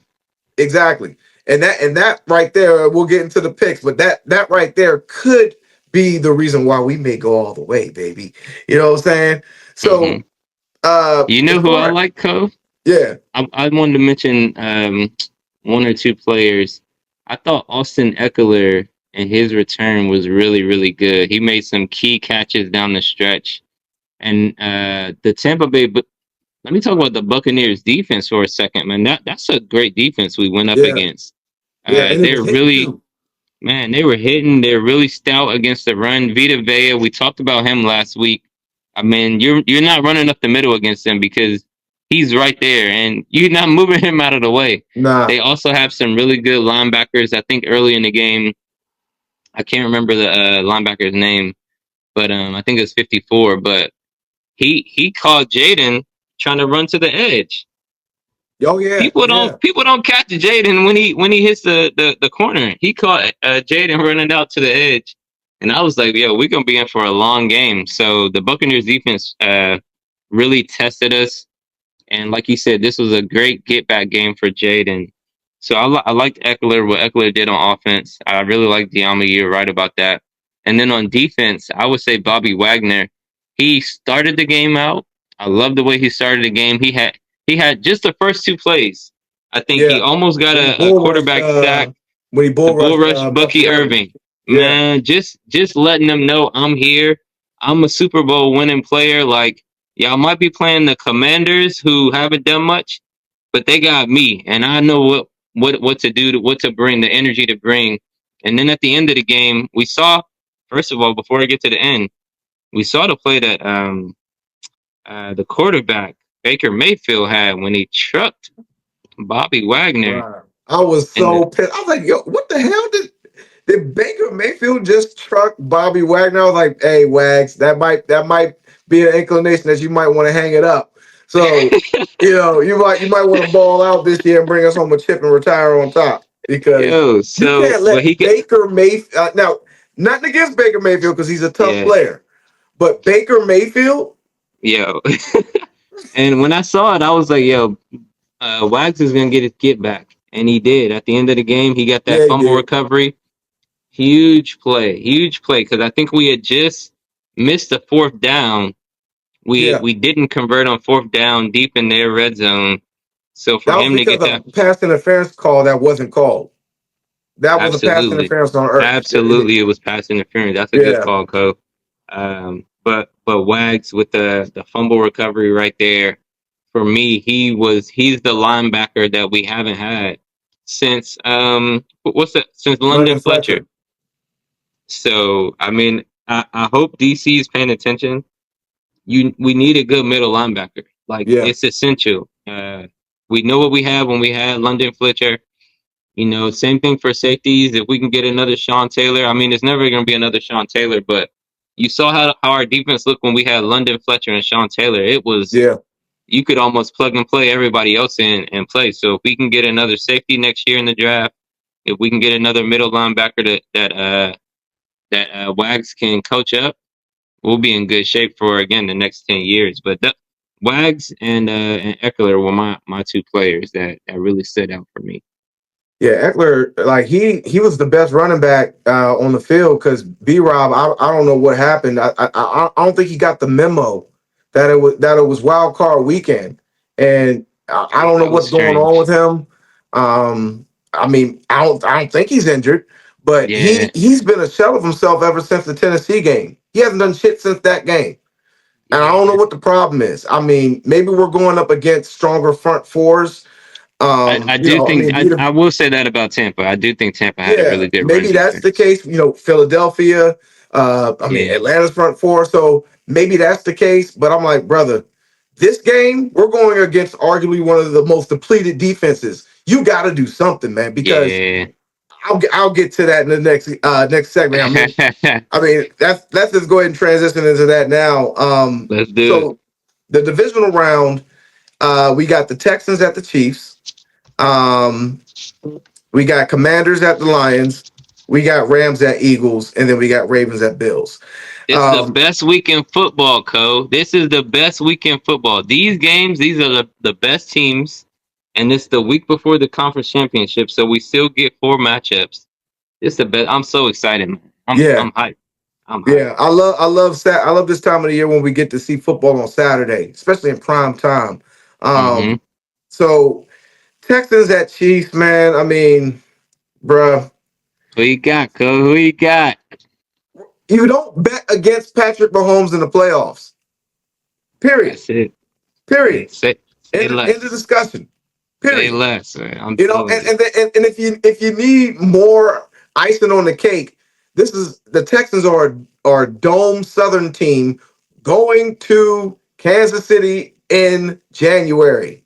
exactly. And that right there, we'll get into the picks, but that right there could be the reason why we may go all the way, baby. You know what I'm saying? Hmm. So You as know who I far like, Co? yeah, I wanted to mention one or two players. I thought Austin Eckler and his return was really, really good. He made some key catches down the stretch. And the Tampa Bay, but let me talk about the Buccaneers defense for a second, man. That's a great defense we went up yeah, against. yeah, and it was They're hitting really, too. man, they were hitting. They're really stout against the run. Vita Vea, we talked about him last week. I mean, you're not running up the middle against him because he's right there, and you're not moving him out of the way. Nah, They also have some really good linebackers. I think early in the game, I can't remember the linebacker's name, but I think it's 54. But he caught Jaden trying to run to the edge. oh yeah, yeah, People don't catch Jaden when he hits the corner. He caught Jaden running out to the edge, and I was like, "Yo, we're gonna be in for a long game." So the Buccaneers defense really tested us, and like you said, this was a great get back game for Jaden. So I liked Eckler, what Eckler did on offense. I really liked Diami. You're right about that. And then on defense, I would say Bobby Wagner. He started the game out. I love the way he started the game. He had just the first two plays. I think he yeah. almost got When he a bull rushed, quarterback sack. when he The bull bull rushed rush, Bucky Bucky Irving. Irving. Yeah, Man, just letting them know I'm here. I'm a Super Bowl winning player. Like y'all might be playing the Commanders who haven't done much, but they got me, and I know what to do, what to bring, the energy to bring. And then at the end of the game, we saw. First of all, before I get to the end, we saw the play that the quarterback Baker Mayfield had when he trucked Bobby Wagner. right. I was And so pissed. I was like, yo, what the hell did Baker Mayfield just truck Bobby Wagner? I was like, hey, Wags, that might be an inclination that you might want to hang it up. So, you might want to ball out this year and bring us home a chip and retire on top because yo, you so can't but let he got Baker Mayfield now. Nothing against Baker Mayfield because he's a tough yeah, player, but Baker Mayfield, yo. And when I saw it, I was like, yo, Wags is gonna get his get back. And he did. At the end of the game, he got that yeah, he fumble did, recovery. Huge play. Huge play. Because I think we had just missed the fourth down. We yeah. we didn't convert on fourth down deep in their red zone. So for That was him to because get of that a pass interference call that wasn't called. That was a pass absolutely. interference on Earth. Absolutely it was pass interference. That's a good Yeah, call, Co. But Wags with the fumble recovery right there, for me, he's the linebacker that we haven't had since what's that since London London Fletcher. Fletcher. So I mean, I hope DC is paying attention. We need a good middle linebacker. Like Yeah, it's essential. We know what we have when we had London Fletcher. Same thing for safeties. If we can get another Sean Taylor, I mean, it's never going to be another Sean Taylor, but you saw how our defense looked when we had London Fletcher and Sean Taylor. It was yeah, you could almost plug and play everybody else in and play. So if we can get another safety next year in the draft, if we can get another middle linebacker that Wags can coach up, we'll be in good shape for again the next 10 years. But Wags and Eckler were my two players that really stood out for me. yeah. Eckler, like he was the best running back on the field because B Rob. I don't know what happened. I don't think he got the memo that it was wild card weekend, and I don't know That was what's going on with strange. him. I mean, I don't think he's injured, but Yeah, he's been a shell of himself ever since the Tennessee game. He hasn't done shit since that game. And I don't know yeah. what the problem is. I mean, maybe we're going up against stronger front fours. I do I think mean, I will say that about Tampa. I do think Tampa had a yeah, really good run maybe that's the defense. case. Philadelphia. I mean, Yeah, Atlanta's front four. So maybe that's the case. But I'm like, brother, this game we're going against arguably one of the most depleted defenses. You got to do something, man, because yeah. I'll get to that in the next segment. I mean let's just go ahead and transition into that now. Let's do it. So the divisional round, we got the Texans at the Chiefs. Um, we got Commanders at the Lions. We got Rams at Eagles, and then we got Ravens at Bills. It's the Um, best week in football, Co. This is the best week in football. These games, these are the best teams, and it's the week before the conference championship, so we still get four matchups. It's the best. I'm so excited, man. yeah, I'm hyped. I'm hyped. yeah. I love this time of the year when we get to see football on Saturday, especially in prime time. Mm-hmm. So Texans at Chiefs, man. I mean, bruh, Who you got, Co? Who you got? you don't bet against Patrick Mahomes in the playoffs. Period. That's it. Period. Say End of less. discussion. Say Period. less. Man. I'm You know, telling and you. and if you need more icing on the cake, this is the Texans are a dome Southern team going to Kansas City in January.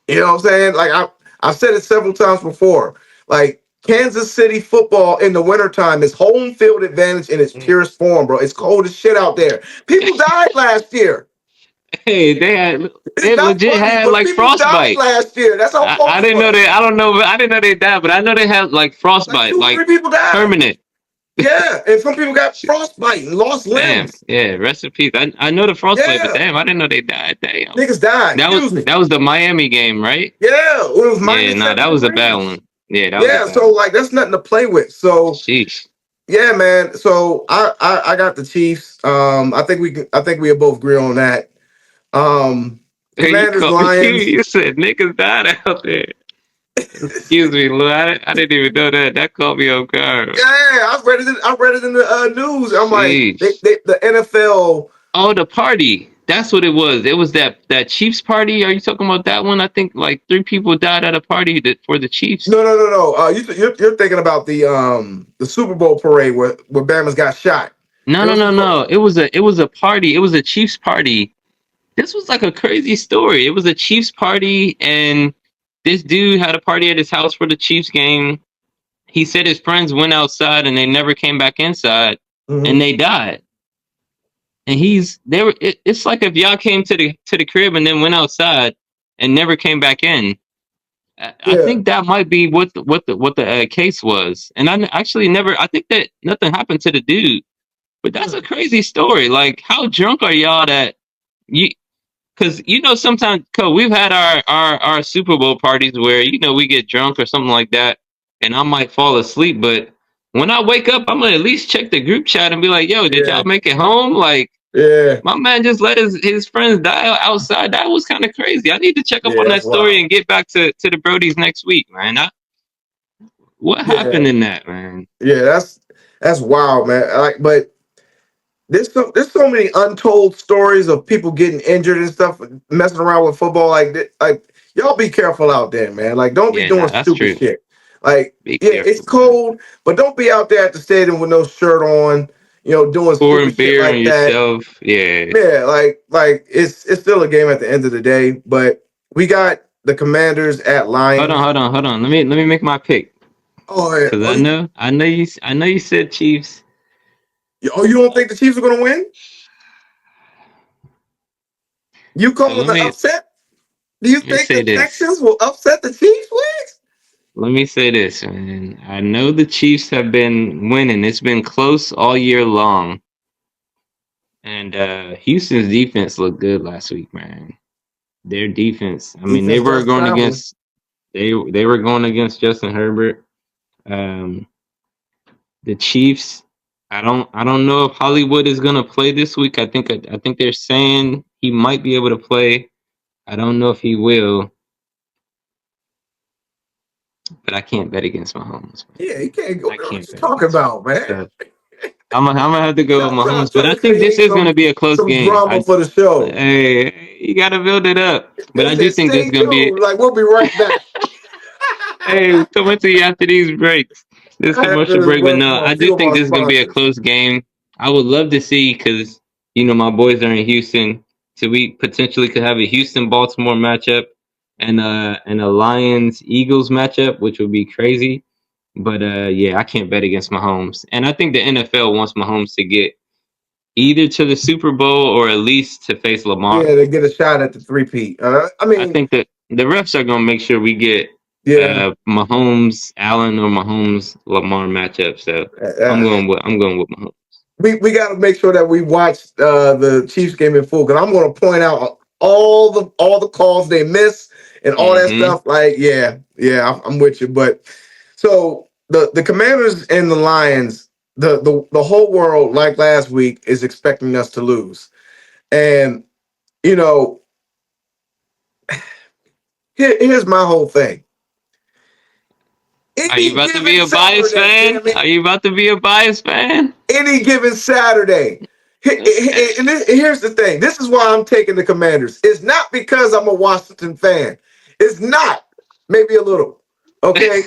You know what I'm saying? Like I've said it several times before. Like Kansas City football in the wintertime is home field advantage in its purest form, bro. It's cold as shit out there. People died last year. Hey, they It's not legit funny, had but like people died frostbite. last year. That's how cold I it didn't know they. was. I don't know. I didn't know they died, but I know they had like Like frostbite, two or like three people died. permanent. Yeah, and some people got frostbite and lost Damn. limbs. Yeah. Rest in peace. I know the frostbite, but Yeah, damn, I didn't know they died. Damn. niggas died. That was Excuse me. that was the Miami game, right? Yeah, it was Yeah. minus No, seven that was a bad degrees. one. Yeah, that was a Yeah, bad so one. like that's nothing to play with. So Sheesh. yeah, man. So I got the Chiefs. I think we both agree on that. Um, Hey, you Commanders called me. Lions. You said niggas died out there. Excuse me, Lou. I didn't even know that. That caught me off guard. Yeah, I read it in the news. I'm like, Sheesh. the NFL. Oh, the party. That's what it was. It was that Chiefs party. Are you talking about that one? I think like three people died at a party for the Chiefs. No, no, no, no. You're thinking about the Super Bowl parade where Bama's got shot. No, It no, was no, for, no. It was a party. It was a Chiefs party. This was like a crazy story. It was a Chiefs party, and this dude had a party at his house for the Chiefs game. He said his friends went outside and they never came back inside, and Hmm. they died. And they were. It's like if y'all came to the crib and then went outside and never came back in. I Yeah. think that might be what the case was. And I actually never. I think that nothing happened to the dude. But that's a Hmm. crazy story. Like, how drunk are y'all that you? Because sometimes, we've had our Super Bowl parties where we get drunk or something like that, and I might fall asleep. But when I wake up, I'm gonna at least check the group chat and be like, "Yo, did Yeah. y'all make it home?" Like, Yeah. my man just let his friends die outside. That was kind of crazy. I need to check up Yeah. on That's that story wild. and get back to the Brodies next week, man. What Yeah. happened in that, man? Yeah. That's wild, man. Like, but there's so many untold stories of people getting injured and stuff, messing around with football. Like y'all be careful out there, man. Like, don't be Yeah, doing nah, that's stupid true. shit. Like, Be yeah, it's careful, man. cold, but don't be out there at the stadium with no shirt on. Doing stupid Pouring shit beer on like that. yourself. Yeah. Yeah, like it's still a game at the end of the day. But we got the Commanders at Hold on, Lions. hold on, hold on. Let me make my pick. Oh, yeah. Cause I know you said Chiefs. You don't think the Chiefs are gonna win? You So calling let the me upset? Do you let me think say the Texans this. will upset the Chiefs, Wigs? Let me say this, man. I know the Chiefs have been winning. It's been close all year long. And Houston's defense looked good last week, man. Their defense. I mean, they Defense were does going travel. against they were going against Justin Herbert. Um, the Chiefs. I don't know if Hollywood is gonna play this week. I think they're saying he might be able to play. I don't know if he will, but I can't bet against Mahomes, man. Yeah, you can't go I there. What can't you bet talking against about, Mahomes. man? So I'm gonna have to go with Trying, Mahomes, but trying I to think this create is gonna be a close some game. drama for the show. You gotta build it up, but They I do said, think this is "Stay gonna be. tuned." Like, we'll be right back. Hey, coming to you after these breaks, this commercial After this break. But break no, from a I few do of think our this is gonna be a sponsors. close game. I would love to see because my boys are in Houston, so we potentially could have a Houston Baltimore matchup and a Lions Eagles matchup, which would be crazy. But yeah, I can't bet against Mahomes, and I think the NFL wants Mahomes to get either to the Super Bowl or at least to face Yeah, Lamar. they get a shot at the three-peat. I I mean, think that the refs are gonna make sure we get yeah, Mahomes Allen or Mahomes Lamar matchup. So I'm uh, going with Mahomes. we got to make sure that we watch the Chiefs game in full because I'm going to point out all the calls they miss and all that Hmm. stuff. Like, yeah, I'm with you. But so the Commanders and the Lions, the whole world, like last week, is expecting us to lose. And you know, here's my whole thing. Are you Any about to be given a bias Saturday, fan? damn it, Are you about to be a bias fan? any given Saturday. And here's the thing. This is why I'm taking the Commanders. It's not because I'm a Washington fan. It's not. Maybe a little. Okay?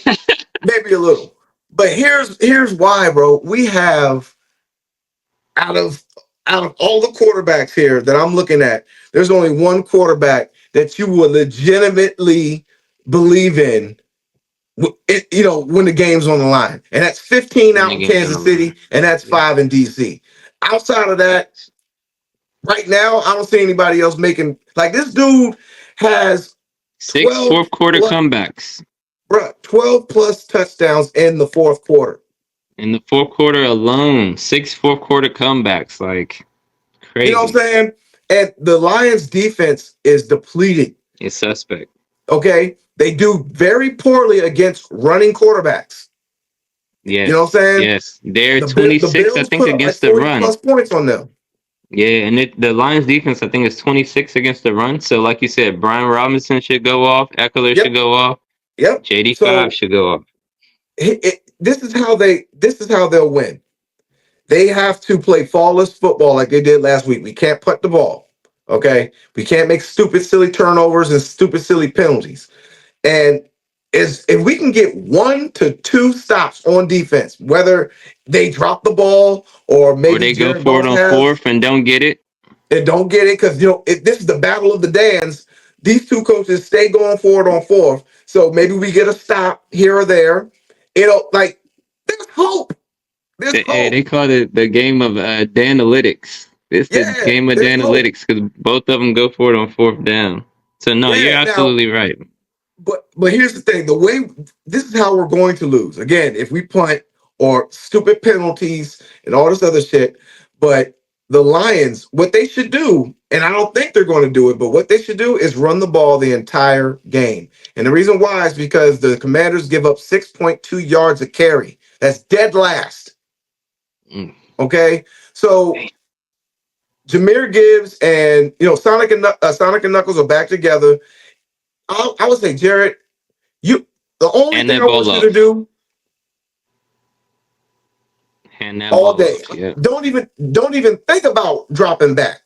Maybe a little. But here's why, bro. We have out of out of all the quarterbacks here that I'm looking at, there's only one quarterback that you would legitimately believe in when the game's on the line. And that's 15 When out the in game's on the Kansas line. City, and that's Yeah. 5 in DC. Outside of that, Facts. right now, I don't see anybody else making like this dude has Six 12 fourth quarter plus, comebacks. 12 plus touchdowns in the fourth quarter. In the fourth quarter alone, six fourth quarter comebacks. Like, You know what I'm crazy. saying? And the Lions defense is depleted. It's suspect. Okay. They do very poorly against running quarterbacks. You know what I'm Yes, saying? yes. They're The 26, I Bills think, put up like against the 40 run. plus points on them. Yeah, and the Lions defense, I think, is 26 against the run. So, like you said, Brian Robinson should go off. Eckler should Yep. go off. Yep. JD5 So should go off. this is how they'll win. They have to play flawless football like they did last week. We can't put the ball. Okay. We can't make stupid, silly turnovers and stupid, silly penalties. And if we can get 1 to 2 stops on defense, whether they drop the ball or Or maybe they go Jared for it Goff on has fourth and don't get it. and don't get it because this is the battle of the Dans. These two coaches stay going for it on fourth. So maybe we get a stop here or there. Like there's hope. There's Hey, hope. they call it the game of Danalytics. It's the Yeah, game of there's hope. Danalytics because both of them go for it on fourth down. So no, you're Yeah. Now, absolutely right. but here's the thing: the way this is how we're going to lose. Again, if we punt or stupid penalties and all this other shit. But the Lions, what they should do, and I don't think they're going to do it, but what they should do is run the ball the entire game. And the reason why is because the Commanders give up 6.2 yards a carry. That's dead last. Mm. Okay, so Jameer Gibbs and Sonic and Knuckles are back together. I would say, Jared, the only Hand thing that I want ball you to off. do Hand that all ball day, off. Yeah. don't even think about dropping back.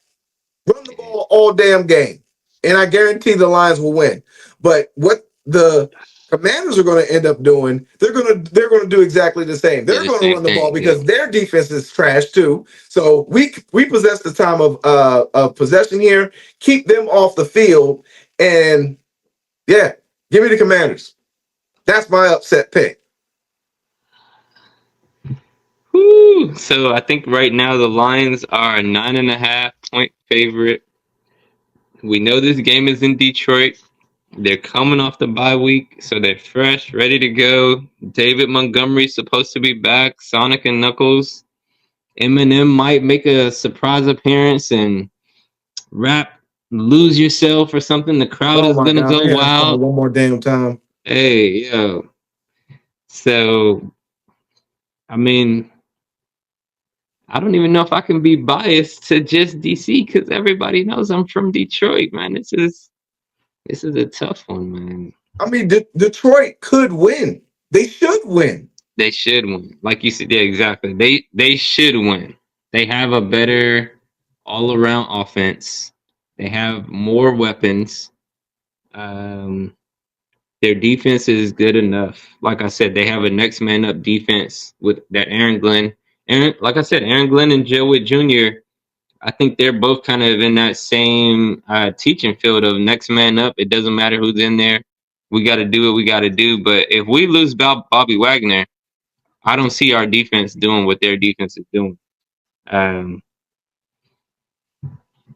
Run the ball all damn game, and I guarantee the Lions will win. But what the Commanders are going to end up doing, they're going to do exactly the same. Do They're the going to same run the ball thing. Yeah. because their defense is trash too. So we possess the time of possession here. Keep them off the field, and yeah, give me the Commanders. That's my upset pick. Woo! So I think right now the Lions are a 9.5 point favorite. We know this game is in Detroit. They're coming off the bye week, so they're fresh, ready to go. David Montgomery's supposed to be back. Sonic and Knuckles. Eminem might make a surprise appearance and rap "Lose Yourself" or something. The crowd Oh is my gonna God, go I hear that song wild. one more damn time. Hey, yo. So, I mean, I don't even know if I can be biased to just DC because everybody knows I'm from Detroit, man. This is a tough one, man. I mean, Detroit could win. They should win. They should win. Like you said, yeah, exactly. They should win. They have a better all around offense. They have more weapons. Um, their defense is good enough. Like I said, they have a next man up defense with that Aaron Glenn. Like I said, Aaron Glenn and Joe Witt Jr. I think they're both kind of in that same teaching field of next man up. It doesn't matter who's in there. We got to do what we got to do. But if we lose Bobby Wagner, I don't see our defense doing what their defense is doing. Um,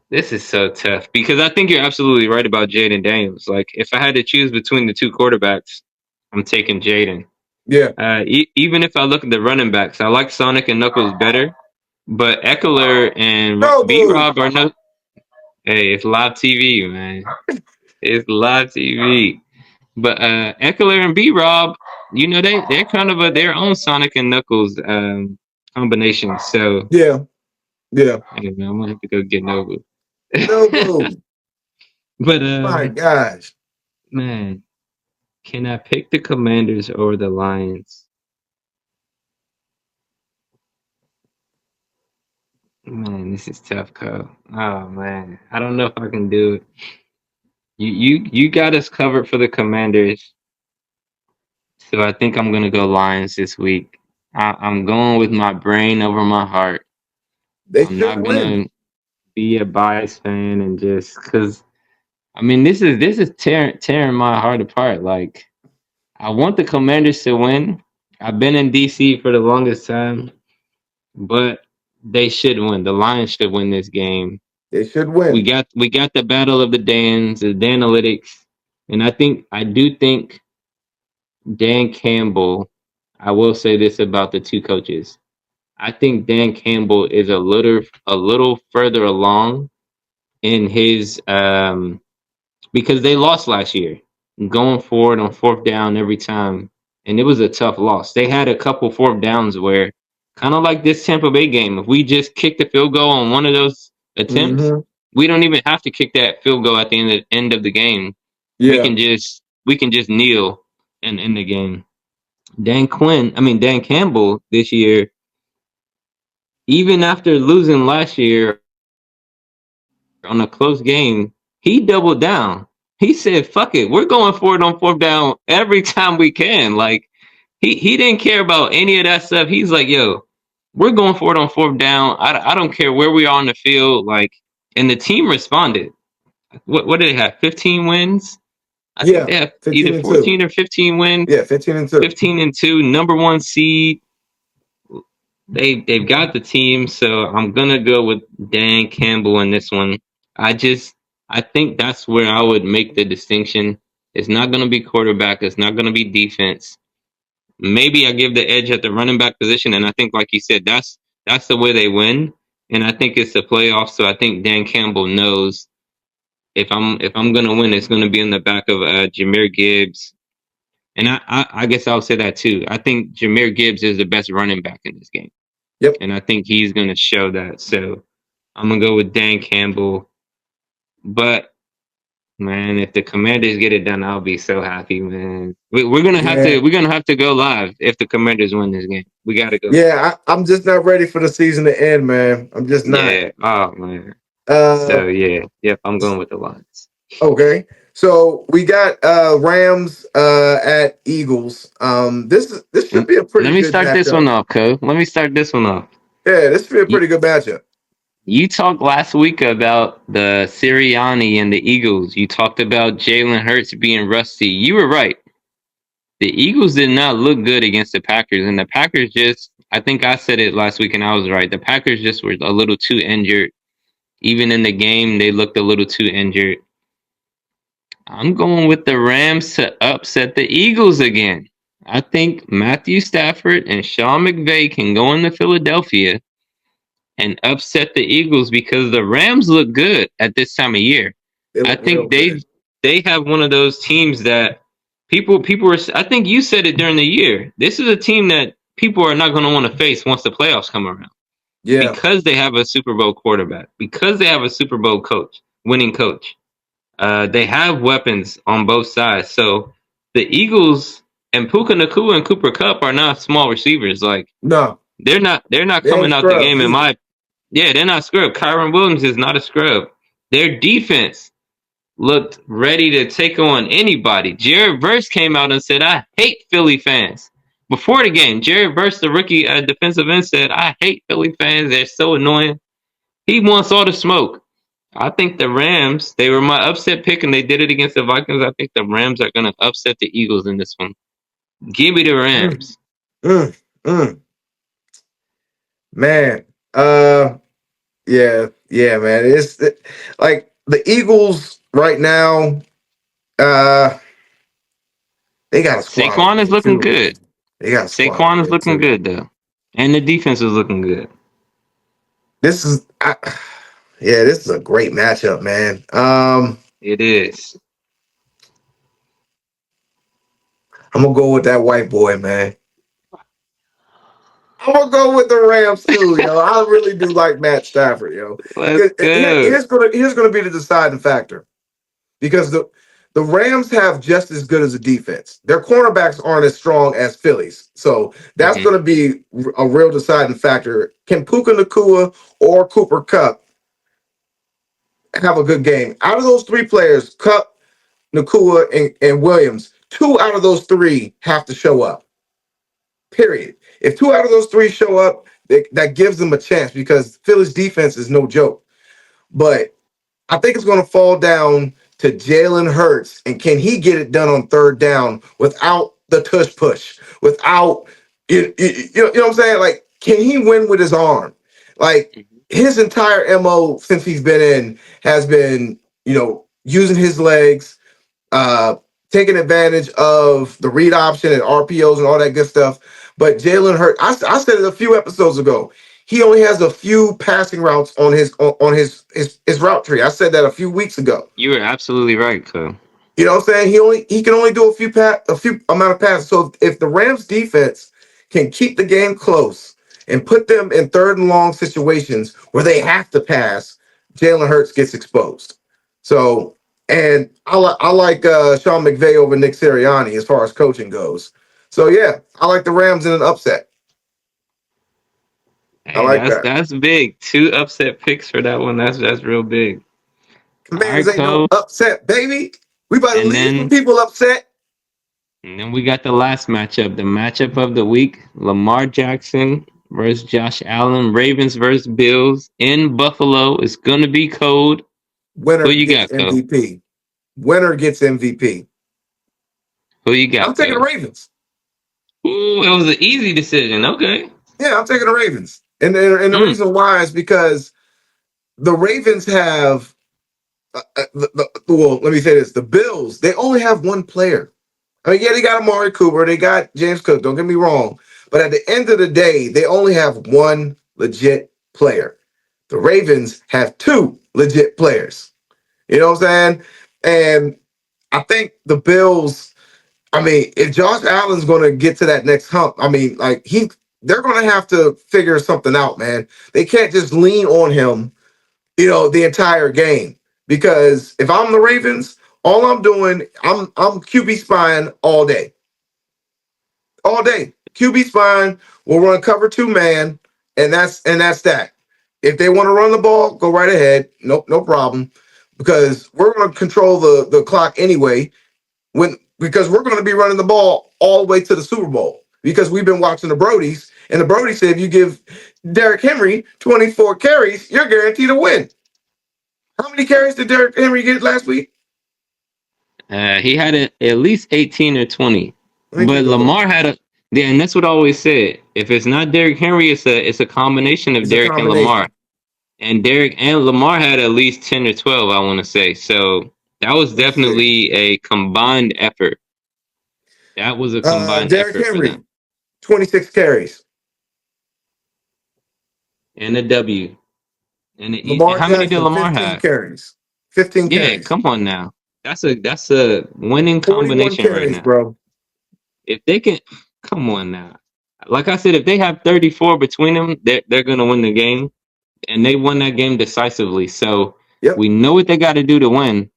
this is so tough because I think you're absolutely right about Jaden Daniels. Like, if I had to choose between the two quarterbacks, I'm taking Jaden. Yeah. Even if I look at the running backs, I like Sonic and Knuckles better, but Eckler and No, B boo. Rob are no. Hey, it's live TV, man. It's live TV. But Eckler and B Rob, they're kind of their own Sonic and Knuckles combination. So Yeah. Yeah. hey, man, I'm gonna have to go get Nova. No, boo. But My gosh. man, can I pick the Commanders or the Lions? Man, this is tough, Cole. Oh man, I don't know if I can do it. You got us covered for the Commanders, so I think I'm gonna go Lions this week. I'm going with my brain over my heart. They I'm should not win. gonna be a biased fan and just because I mean this is tearing my heart apart. Like I want the Commanders to win. I've been in DC for the longest time, but they should win. The Lions should win this game. They should We win. got we got the battle of the Dans, the Danalytics, and I do think Dan Campbell. I will say this about the two coaches. I think Dan Campbell is a little further along in his because they lost last year, going forward on fourth down every time, and it was a tough loss. They had a couple fourth downs where, kind of like this Tampa Bay game, if we just kick the field goal on one of those attempts, Mm-hmm. we don't even have to kick that field goal at the end of the game. We Yeah. can just kneel and end the game. Dan Campbell this year, even after losing last year on a close game, he doubled down. He said, "Fuck it, we're going for it on fourth down every time we can." Like he didn't care about any of that stuff. He's like, "Yo, we're going for it on fourth down. I don't care where we are on the field." Like, and the team responded. What did they have? 15 wins. I think Yeah, they have either 15-2. 14 or 15 wins. Yeah, 15-2. 15-2, number one seed. They've got the team, so I'm gonna go with Dan Campbell in this one. I think that's where I would make the distinction. It's not gonna be quarterback. It's not gonna be defense. Maybe I give the edge at the running back position, and I think, like you said, that's the way they win. And I think it's the playoffs, so I think Dan Campbell knows if I'm gonna win, it's gonna be in the back of Jahmyr Gibbs, and I guess I'll say that too. I think Jahmyr Gibbs is the best running back in this game, Yep. and I think he's gonna show that. So I'm gonna go with Dan Campbell. But man, if the Commanders get it done, I'll be so happy, man. We're gonna have to Yeah. we're gonna have to go live if the Commanders win this game. We gotta go. Yeah, I'm just not ready for the season to end, man. I'm just not. Yeah. Oh man. Uh, So yeah. Yep. I'm going with the Lions. okay. So we got Rams at Eagles. This should be a Let pretty me good start this matchup. one off, Co. Let me start this one off. Yeah, this should be a You, pretty good matchup. you talked last week about the Sirianni and the Eagles. You talked about Jalen Hurts being rusty. You were right. The Eagles did not look good against the Packers, and the Packers I think I said it last week and I was right. The Packers just were a little too injured. Even in the game, they looked a little too injured. I'm going with the Rams to upset the Eagles again. I think Matthew Stafford and Sean McVay can go into Philadelphia and upset the Eagles because the Rams look good at this time of year. They I look real think good. they have one of those teams that people are. I think you said it during the year. This is a team that people are not going to want to face once the playoffs come around Yeah. because they have a Super Bowl quarterback, because they have a Super Bowl winning coach. They have weapons on both sides. So the Eagles and Puka Nakua and Cooper Cup are not small receivers. Like No, they're not they ain't coming out the scrubs game in either. my yeah, they're not scrub. Kyron Williams is not a scrub. Their defense looked ready to take on anybody. Jared Verse came out and said, I hate Philly fans. Before the game, Jared Verse, the rookie defensive end, said, I hate Philly fans. They're so annoying. He wants all the smoke. I think the Rams, they were my upset pick and they did it against the Vikings. I think the Rams are going to upset the Eagles in this one. Give me the Mm, Rams. mm, mm. Man, uh, man. Like the Eagles right now. Uh, they got a squad over Saquon is there looking too, man. good. They got a squad over Saquon is there looking too. good, though. And the defense is looking good. This is, yeah, this is a great matchup, man. It is. I'm gonna go with that white boy, man. I'm gonna go with the Rams too, yo. I really do like Matt Stafford, yo. Let's go. Here's gonna be the deciding factor because the Rams have just as good as a defense. Their cornerbacks aren't as strong as Phillies, so that's Hmm. gonna be a real deciding factor. Can Puka Nakua or Cooper Cup have a good game? Out of those three players, Cup, Nakua, and Williams, two out of those three have to show up. Period. If two out of those three show up, that gives them a chance because Philly's defense is no joke. But I think it's going to fall down to Jalen Hurts, and can he get it done on third down without the tush push, without you know what I'm saying? Like, can he win with his arm? Like his entire mo since he's been in has been using his legs, uh, taking advantage of the read option and RPOs and all that good stuff. But Jalen Hurts, I said it a few episodes ago. He only has a few passing routes on his route tree. I said that a few weeks ago. You were absolutely right, Co. You know what I'm saying? He can only do a few amount of passes. So if the Rams defense can keep the game close and put them in third and long situations where they have to pass, Jalen Hurts gets exposed. So and I like Sean McVay over Nick Sirianni as far as coaching goes. So yeah, I like the Rams in an upset. I Hey, like that's that. that's big. Two upset picks for that one. That's real big. All Commanders right, ain't no Co. upset, baby. We about to And leave some then people upset. and then we got the last matchup, the matchup of the week: Lamar Jackson versus Josh Allen. Ravens versus Bills in Buffalo. It's gonna be cold. Who Winner you gets got, Co? MVP. Winner gets MVP. Who you I'm got, taking the Cole? Ravens. Ooh, it was an easy decision. Okay. Yeah, I'm taking the Ravens. And the Mm. reason why is because the Ravens have well, let me say this: the Bills, they only have one player. I mean, yeah, they got Amari Cooper, they got James Cook. Don't get me wrong, but at the end of the day, they only have one legit player. The Ravens have two legit players. You know what I'm saying? And I think the Bills. I mean, if Josh Allen's going to get to that next hump, I mean, like they're going to have to figure something out, man. They can't just lean on him, the entire game. Because if I'm the Ravens, all I'm doing, I'm QB spying all day. All day. QB spying, we'll run cover 2 man, and that's that. If they want to run the ball, go right ahead. Nope, no problem. Because we're going to control the clock anyway, because we're going to be running the ball all the way to the Super Bowl. Because we've been watching the Brodies, and the Brodies said if you give Derrick Henry 24 carries, you're guaranteed to win. How many carries did Derrick Henry get last week? He had at least 18 or 20. Let me But take a look. Lamar had a yeah, and that's what I always said. If it's not Derrick Henry, it's a combination of It's a Derrick and Lamar. combination. And Derrick and Lamar had at least 10 or 12, I want to say. So that was Let's see. definitely a combined effort. That was a combined Derrick effort for Henry, them. 26 carries. And a W. And Lamar how many did Jackson, Lamar 15 have? carries. 15 Yeah, carries. come on now. That's a winning 41 combination right carries, now. bro. If they can, come on now. Like I said, if they have 34 between them, they're gonna win the game, and they won that game decisively. So Yep. we know what they got to do to win.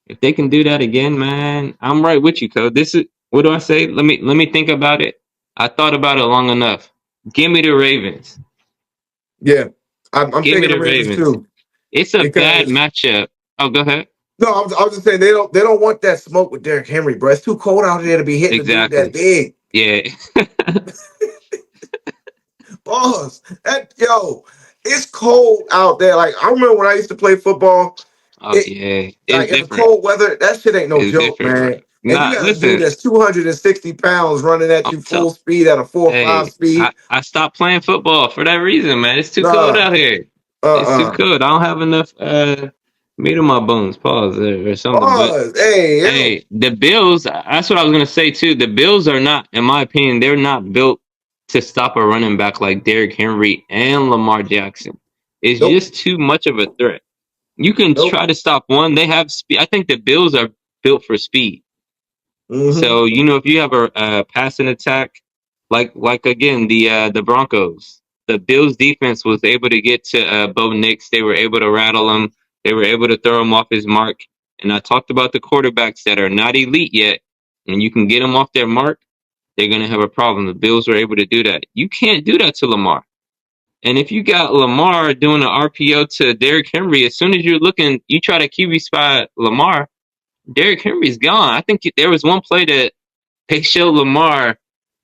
If they can do that again, man, I'm right with you, Code. This is what do I say? Let me think about it. I thought about it long enough. Give me the Ravens. Yeah. I'm Give me taking the the Ravens Ravens. too. It's a bad Because matchup. Oh, go ahead. no, I was just saying they don't want that smoke with Derrick Henry, bro. It's too cold out there to be hitting a dude that Exactly. big. Yeah. Pause. It's cold out there. Like I remember when I used to play football. Oh It yeah. It's like in the different. cold weather, that shit ain't no It's joke, different, bro. man. And you Nah, got a dude listen. that's 260 pounds running at I'm you telling. full speed at a 4.5 Hey, I, speed. I stopped playing football for that reason, man. It's too cold Nah, out here. It's too uh-uh. cold. I don't have enough meat on my bones, pause or something. But Pause. Hey, yo. hey, the Bills, that's what I was gonna say too. The Bills are not, in my opinion, they're not built to stop a running back like Derrick Henry and Lamar Jackson. It's Nope. just too much of a threat. You can Nope. try to stop one. They have speed. I think the Bills are built for speed. Mm-hmm. So if you have a passing attack, like again the Broncos, the Bills defense was able to get to Bo Nix. They were able to rattle him. They were able to throw him off his mark. And I talked about the quarterbacks that are not elite yet, and you can get them off their mark. They're gonna have a problem. The Bills were able to do that. You can't do that to Lamar. And if you got Lamar doing an RPO to Derrick Henry, as soon as you're looking, you try to QB spy Lamar. Derrick Henry's gone. I think there was one play that they showed Lamar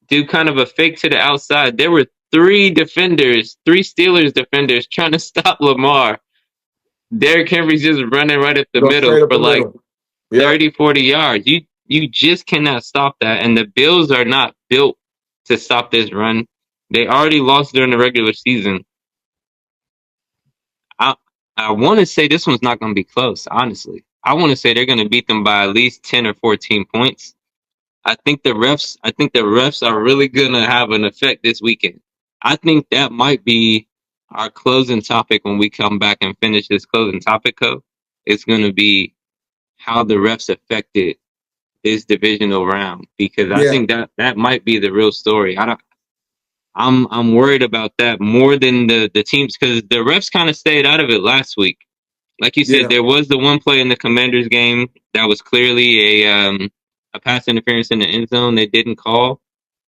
do kind of a fake to the outside. There were three Steelers defenders trying to stop Lamar. Derrick Henry's just running right at the Go middle straight up for the like middle. Yep. 30, 40 yards. You just cannot stop that. And the Bills are not built to stop this run. They already lost during the regular season. I I want to say this one's not going to be close, honestly. I want to say they're going to beat them by at least 10 or 14 points. I think the refs are really gonna have an effect this weekend. I think that might be our closing topic when we come back and finish this closing topic code. It's gonna be how the refs affected this divisional round because I Yeah. think that might be the real story. I'm worried about that more than the teams because the refs kind of stayed out of it last week. Like you said, Yeah. there was the one play in the Commanders game that was clearly a pass interference in the end zone they didn't call.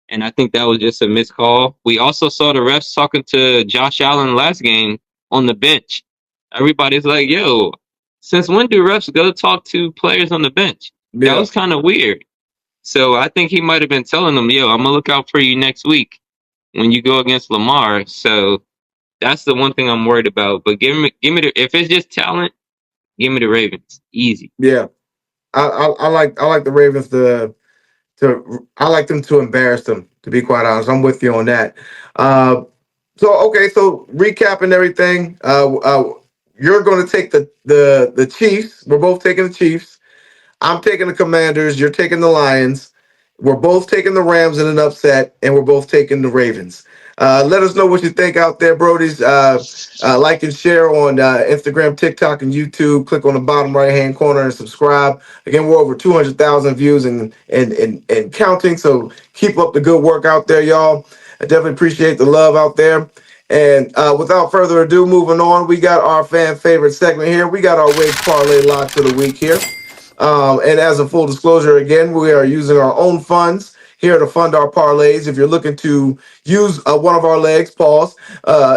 And I think that was just a missed call. We also saw the refs talking to Josh Allen last game on the bench. Everybody's like, yo, since when do refs go talk to players on the bench? That Yeah. was kind of weird. So I think he might have been telling them, yo, I'm going to look out for you next week when you go against Lamar. So that's the one thing I'm worried about. But if it's just talent, give me the Ravens. Easy. Yeah. I like the Ravens. I like them to embarrass them. To be quite honest, I'm with you on that. Uh, so recapping everything, you're going to take the Chiefs. We're both taking the Chiefs. I'm taking the Commanders. You're taking the Lions. We're both taking the Rams in an upset, and we're both taking the Ravens. Let us know what you think out there, Brodies. Like and share on Instagram, TikTok, and YouTube. Click on the bottom right hand corner and subscribe. Again, we're over 200,000 views and counting. So keep up the good work out there, y'all. I definitely appreciate the love out there. And without further ado, moving on, we got our fan favorite segment here. We got our Wigs Parlay Locks of the Week here. And as a full disclosure, again, we are using our own funds here to fund our parlays. If you're looking to use one of our legs, pause,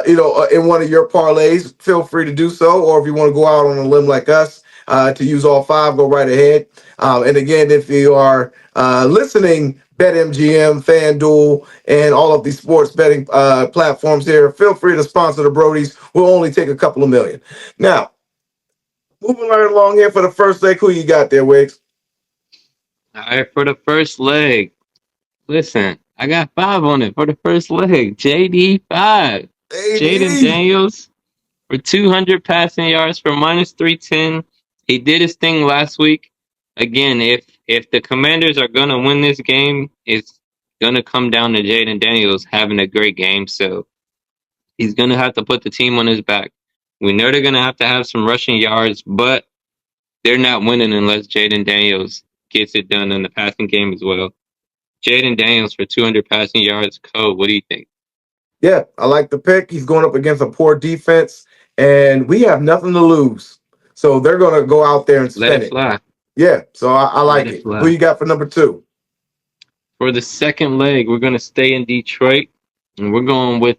in one of your parlays, feel free to do so. Or if you want to go out on a limb like us to use all five, go right ahead. And again, if you are listening, BetMGM, FanDuel, and all of these sports betting platforms here, feel free to sponsor the Brodies. We'll only take a couple of million. Now, moving right along here for the first leg, who you got there, Wiggs? All right, for the first leg. Listen, I got 5 on it for the first leg. JD 5. Jaden AD. Daniels for 200 passing yards for minus 310. He did his thing last week. Again, if the Commanders are gonna win this game, it's gonna come down to Jaden Daniels having a great game. So he's gonna have to put the team on his back. We know they're gonna have to have some rushing yards, but they're not winning unless Jaden Daniels gets it done in the passing game as well. Jaden Daniels for 200 passing yards. Cole, what do you think? Yeah, I like the pick. He's going up against a poor defense, and we have nothing to lose. So they're going to go out there and Let spin it it. fly. Yeah, so I Let like it it. Who fly. you got for number two? For the second leg, we're going to stay in Detroit, and we're going with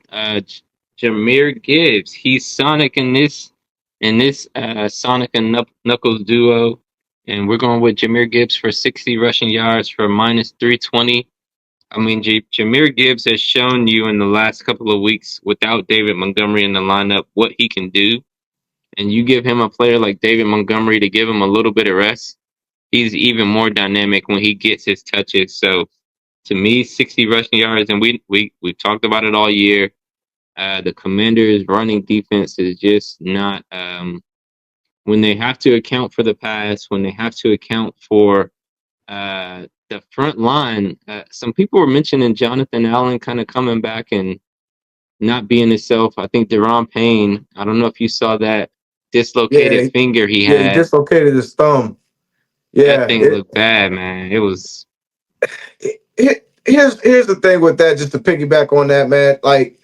Jameer Gibbs. He's Sonic in this Sonic and Knuckles duo, and we're going with Jameer Gibbs for 60 rushing yards for minus 320. I mean, Jameer Gibbs has shown you in the last couple of weeks without David Montgomery in the lineup what he can do. And you give him a player like David Montgomery to give him a little bit of rest, he's even more dynamic when he gets his touches. So to me, 60 rushing yards, and we've talked about it all year. The Commanders' running defense is just not when they have to account for the pass, when they have to account for the front line. Some people were mentioning Jonathan Allen kind of coming back and not being himself. I think Deron Payne, I don't know if you saw that dislocated Yeah, finger he yeah, he had. dislocated his thumb. That Yeah, thing looked bad, man. It was here's the thing with that. Just to piggyback on that, man. Like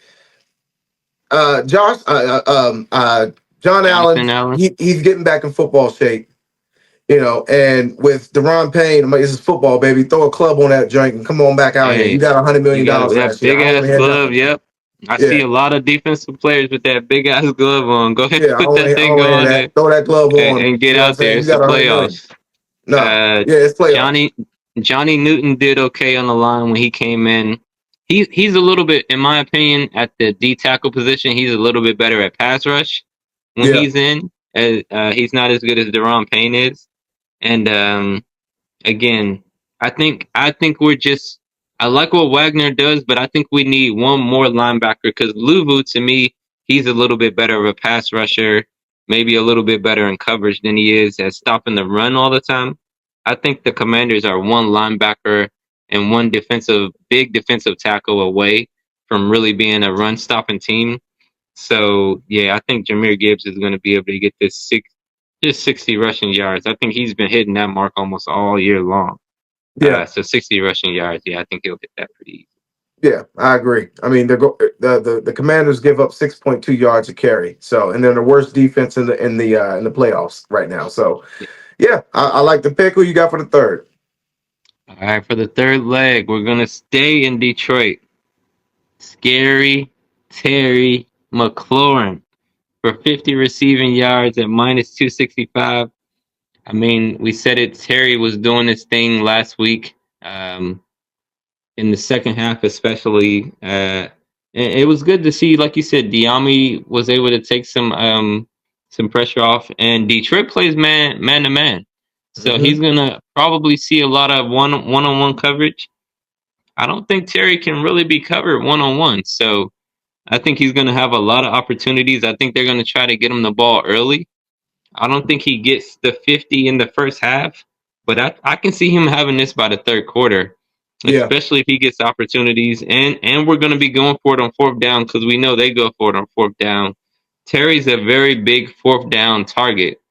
Josh, John Allen, Jonathan Allen. he's getting back in football shape. And with Deron Payne, I'm like, this is football, baby. Throw a club on that joint and come on back out here. You Hey, got $100 you million got that last year. big I don't want ass to hear glove. nothing. Yep. I see Yeah, a lot of defensive players with that big ass glove on. Go ahead yeah. and put that I thing don't want to hear on that. and, Throw that glove and, on. and get You know what I'm out there. saying? You It's the got $100 million. playoffs. No, Uh, yeah, it's playoffs. Johnny Newton did okay on the line when he came in. He's a little bit, in my opinion, at the D tackle position. He's a little bit better at pass rush when Yeah, he's in. He's not as good as Deron Payne is. And again, I think we're just. I like what Wagner does, but I think we need one more linebacker because Luvu, to me, he's a little bit better of a pass rusher, maybe a little bit better in coverage than he is at stopping the run all the time. I think the Commanders are one linebacker and one big defensive tackle away from really being a run stopping team. So yeah, I think Jameer Gibbs is going to be able to get just 60 rushing yards. I think he's been hitting that mark almost all year long. yeah, So 60 rushing yards. Yeah, I think he'll hit that pretty easy. yeah. I agree. I mean, the Commanders give up 6.2 yards a carry. So, and they're the worst defense in the playoffs right now. So, Yeah. yeah, I like the pick. Who you got for the third? All right, for the third leg, we're gonna stay in Detroit. Scary Terry McLaurin for 50 receiving yards at minus 265. I mean, we said it. Terry was doing his thing last week. In the second half, especially. It was good to see, like you said, Diami was able to take some pressure off, and Detroit plays man to man. So he's gonna probably see a lot of one-on-one coverage. I don't think Terry can really be covered one-on-one. So I think he's gonna have a lot of opportunities. I think they're gonna try to get him the ball early. I don't think he gets the 50 in the first half, but I can see him having this by the third quarter, Yeah. especially if he gets opportunities. And we're going to be going for it on fourth down because we know they go for it on fourth down. Terry's a very big fourth down target.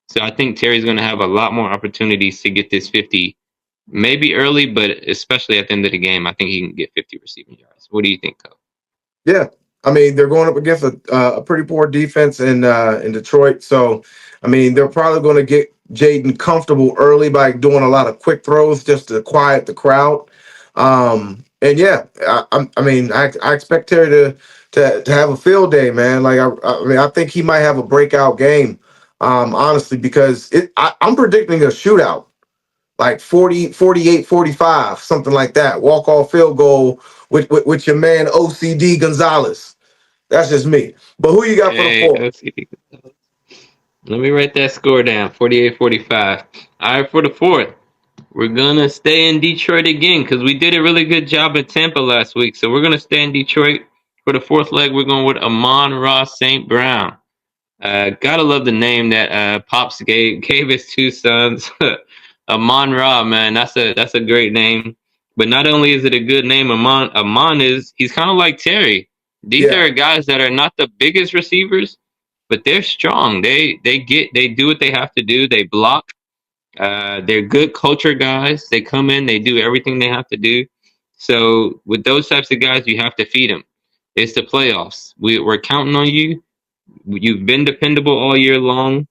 So I think Terry's going to have a lot more opportunities to get this 50, maybe early, but especially at the end of the game. I think he can get 50 receiving yards. What do you think, Cole? Yeah, I mean they're going up against a pretty poor defense in Detroit, so I mean they're probably going to get Jaden comfortable early by doing a lot of quick throws just to quiet the crowd. And yeah, I expect Terry to have a field day, man. Like I mean I think he might have a breakout game, honestly, because I'm predicting a shootout like 40, 48, 45, something like that. Walk off field goal with your man OCD Gonzalez. That's just me. But who you got for the Hey, fourth? let's see. Let me write that score down 48-45. All right, for the fourth. We're gonna stay in Detroit again because we did a really good job at Tampa last week. So we're gonna stay in Detroit for the fourth leg. We're going with Amon-Ra St. Brown. Gotta love the name that Pops gave his two sons. Amon-Ra, man, that's a great name. But not only is it a good name, Amon he's kind of like Terry. These Yeah, are guys that are not the biggest receivers, but they're strong. They do what they have to do. They block. They're good culture guys. They come in, they do everything they have to do. So with those types of guys, you have to feed them. It's the playoffs. We're counting on you. You've been dependable all year long.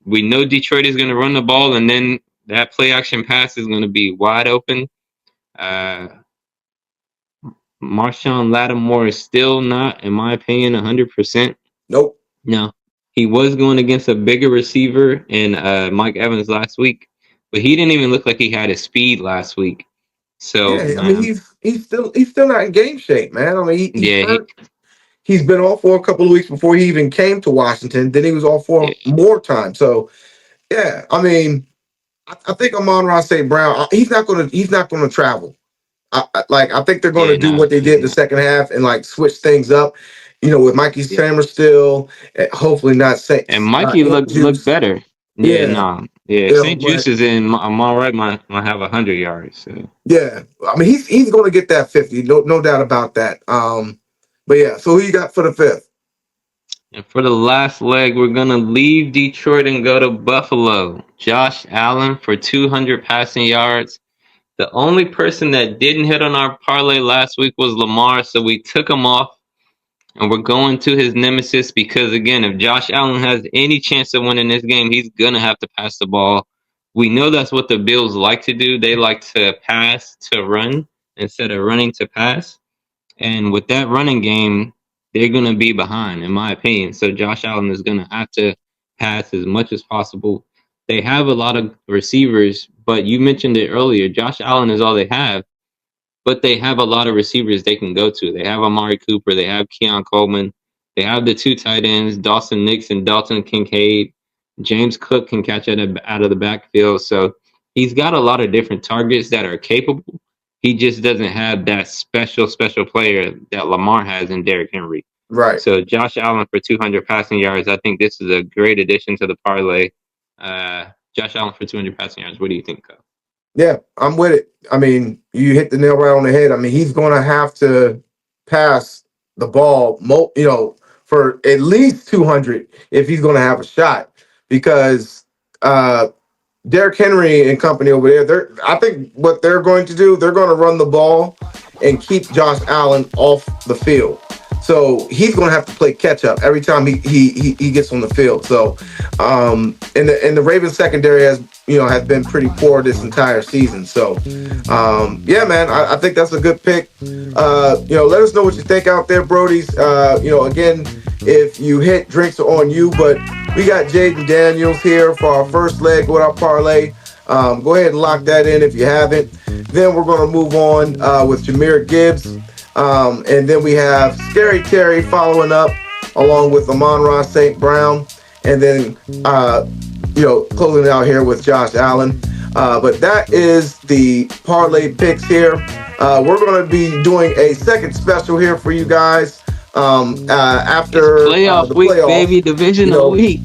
We know Detroit is going to run the ball, and then that play action pass is going to be wide open. Uh, Marshawn Lattimore is still not, in my opinion, 100%. nope. No, he was going against a bigger receiver in Mike Evans last week, but he didn't even look like he had his speed last week. So, Yeah, I mean he's still not in game shape, man. I mean he's yeah, hurt. He's been off for a couple of weeks before he even came to Washington. Then he was off yeah, for more time. So yeah, I mean I think Amon-Ra St. Brown. He's not gonna travel. I think they're going to yeah, do no, what they did in the second half and like switch things up. With Mikey yeah. Sammer still, hopefully not And Saints. Mikey looked Juice. better. Yeah, Yeah, no, yeah. St. but Juice is in. I'm all right. Might have 100 yards. So. yeah, I mean he's going to get that 50, no doubt about that. But yeah, so who you got for the fifth? And for the last leg, we're gonna leave Detroit and go to Buffalo. Josh Allen for 200 passing yards. The only person that didn't hit on our parlay last week was Lamar, so we took him off. And we're going to his nemesis because, again, if Josh Allen has any chance of winning this game, he's going to have to pass the ball. We know that's what the Bills like to do. They like to pass to run instead of running to pass. And with that running game, they're going to be behind, in my opinion. So Josh Allen is going to have to pass as much as possible. They have a lot of receivers, but you mentioned it earlier. Josh Allen is all they have, but they have a lot of receivers they can go to. They have Amari Cooper, they have Keon Coleman, they have the two tight ends, Dawson Nix and Dalton Kincaid. James Cook can catch it out of the backfield. So he's got a lot of different targets that are capable. He just doesn't have that special player that Lamar has in Derrick Henry. Right. So Josh Allen for 200 passing yards. I think this is a great addition to the parlay. Josh Allen for 200 passing yards. What do you think, Kyle? Yeah, I'm with it. I mean, you hit the nail right on the head. I mean, he's going to have to pass the ball, for at least 200 if he's going to have a shot, because Derrick Henry and company over there, I think what they're going to do, they're going to run the ball and keep Josh Allen off the field. So he's going to have to play catch up every time he gets on the field. So, and the Ravens secondary has been pretty poor this entire season. So, yeah, man, I think that's a good pick. Let us know what you think out there, Brodies. Again, if you hit, drinks are on you. But we got Jaden Daniels here for our first leg with our parlay. Go ahead and lock that in if you haven't. Then we're going to move on with Jahmyr Gibbs. And then we have Scary Terry following up along with Amon-Ra St. Brown. And then closing out here with Josh Allen. But that is the parlay picks here. We're going to be doing a second special here for you guys after Playoff the week, playoffs. baby. Divisional week.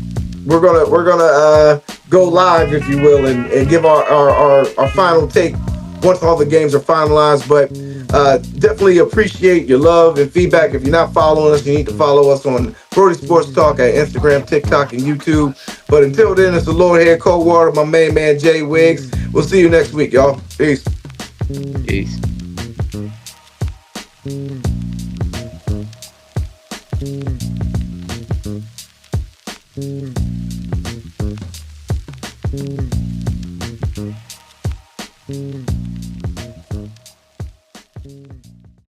We're gonna go live, if you will, and give our final take once all the games are finalized. But definitely appreciate your love and feedback. If you're not following us, you need to follow us on Brodie Sports Talk at Instagram, TikTok, and YouTube. But until then, it's the Lord Head Coldwater, my main man Jay Wiggs. We'll see you next week, y'all. Peace. Peace.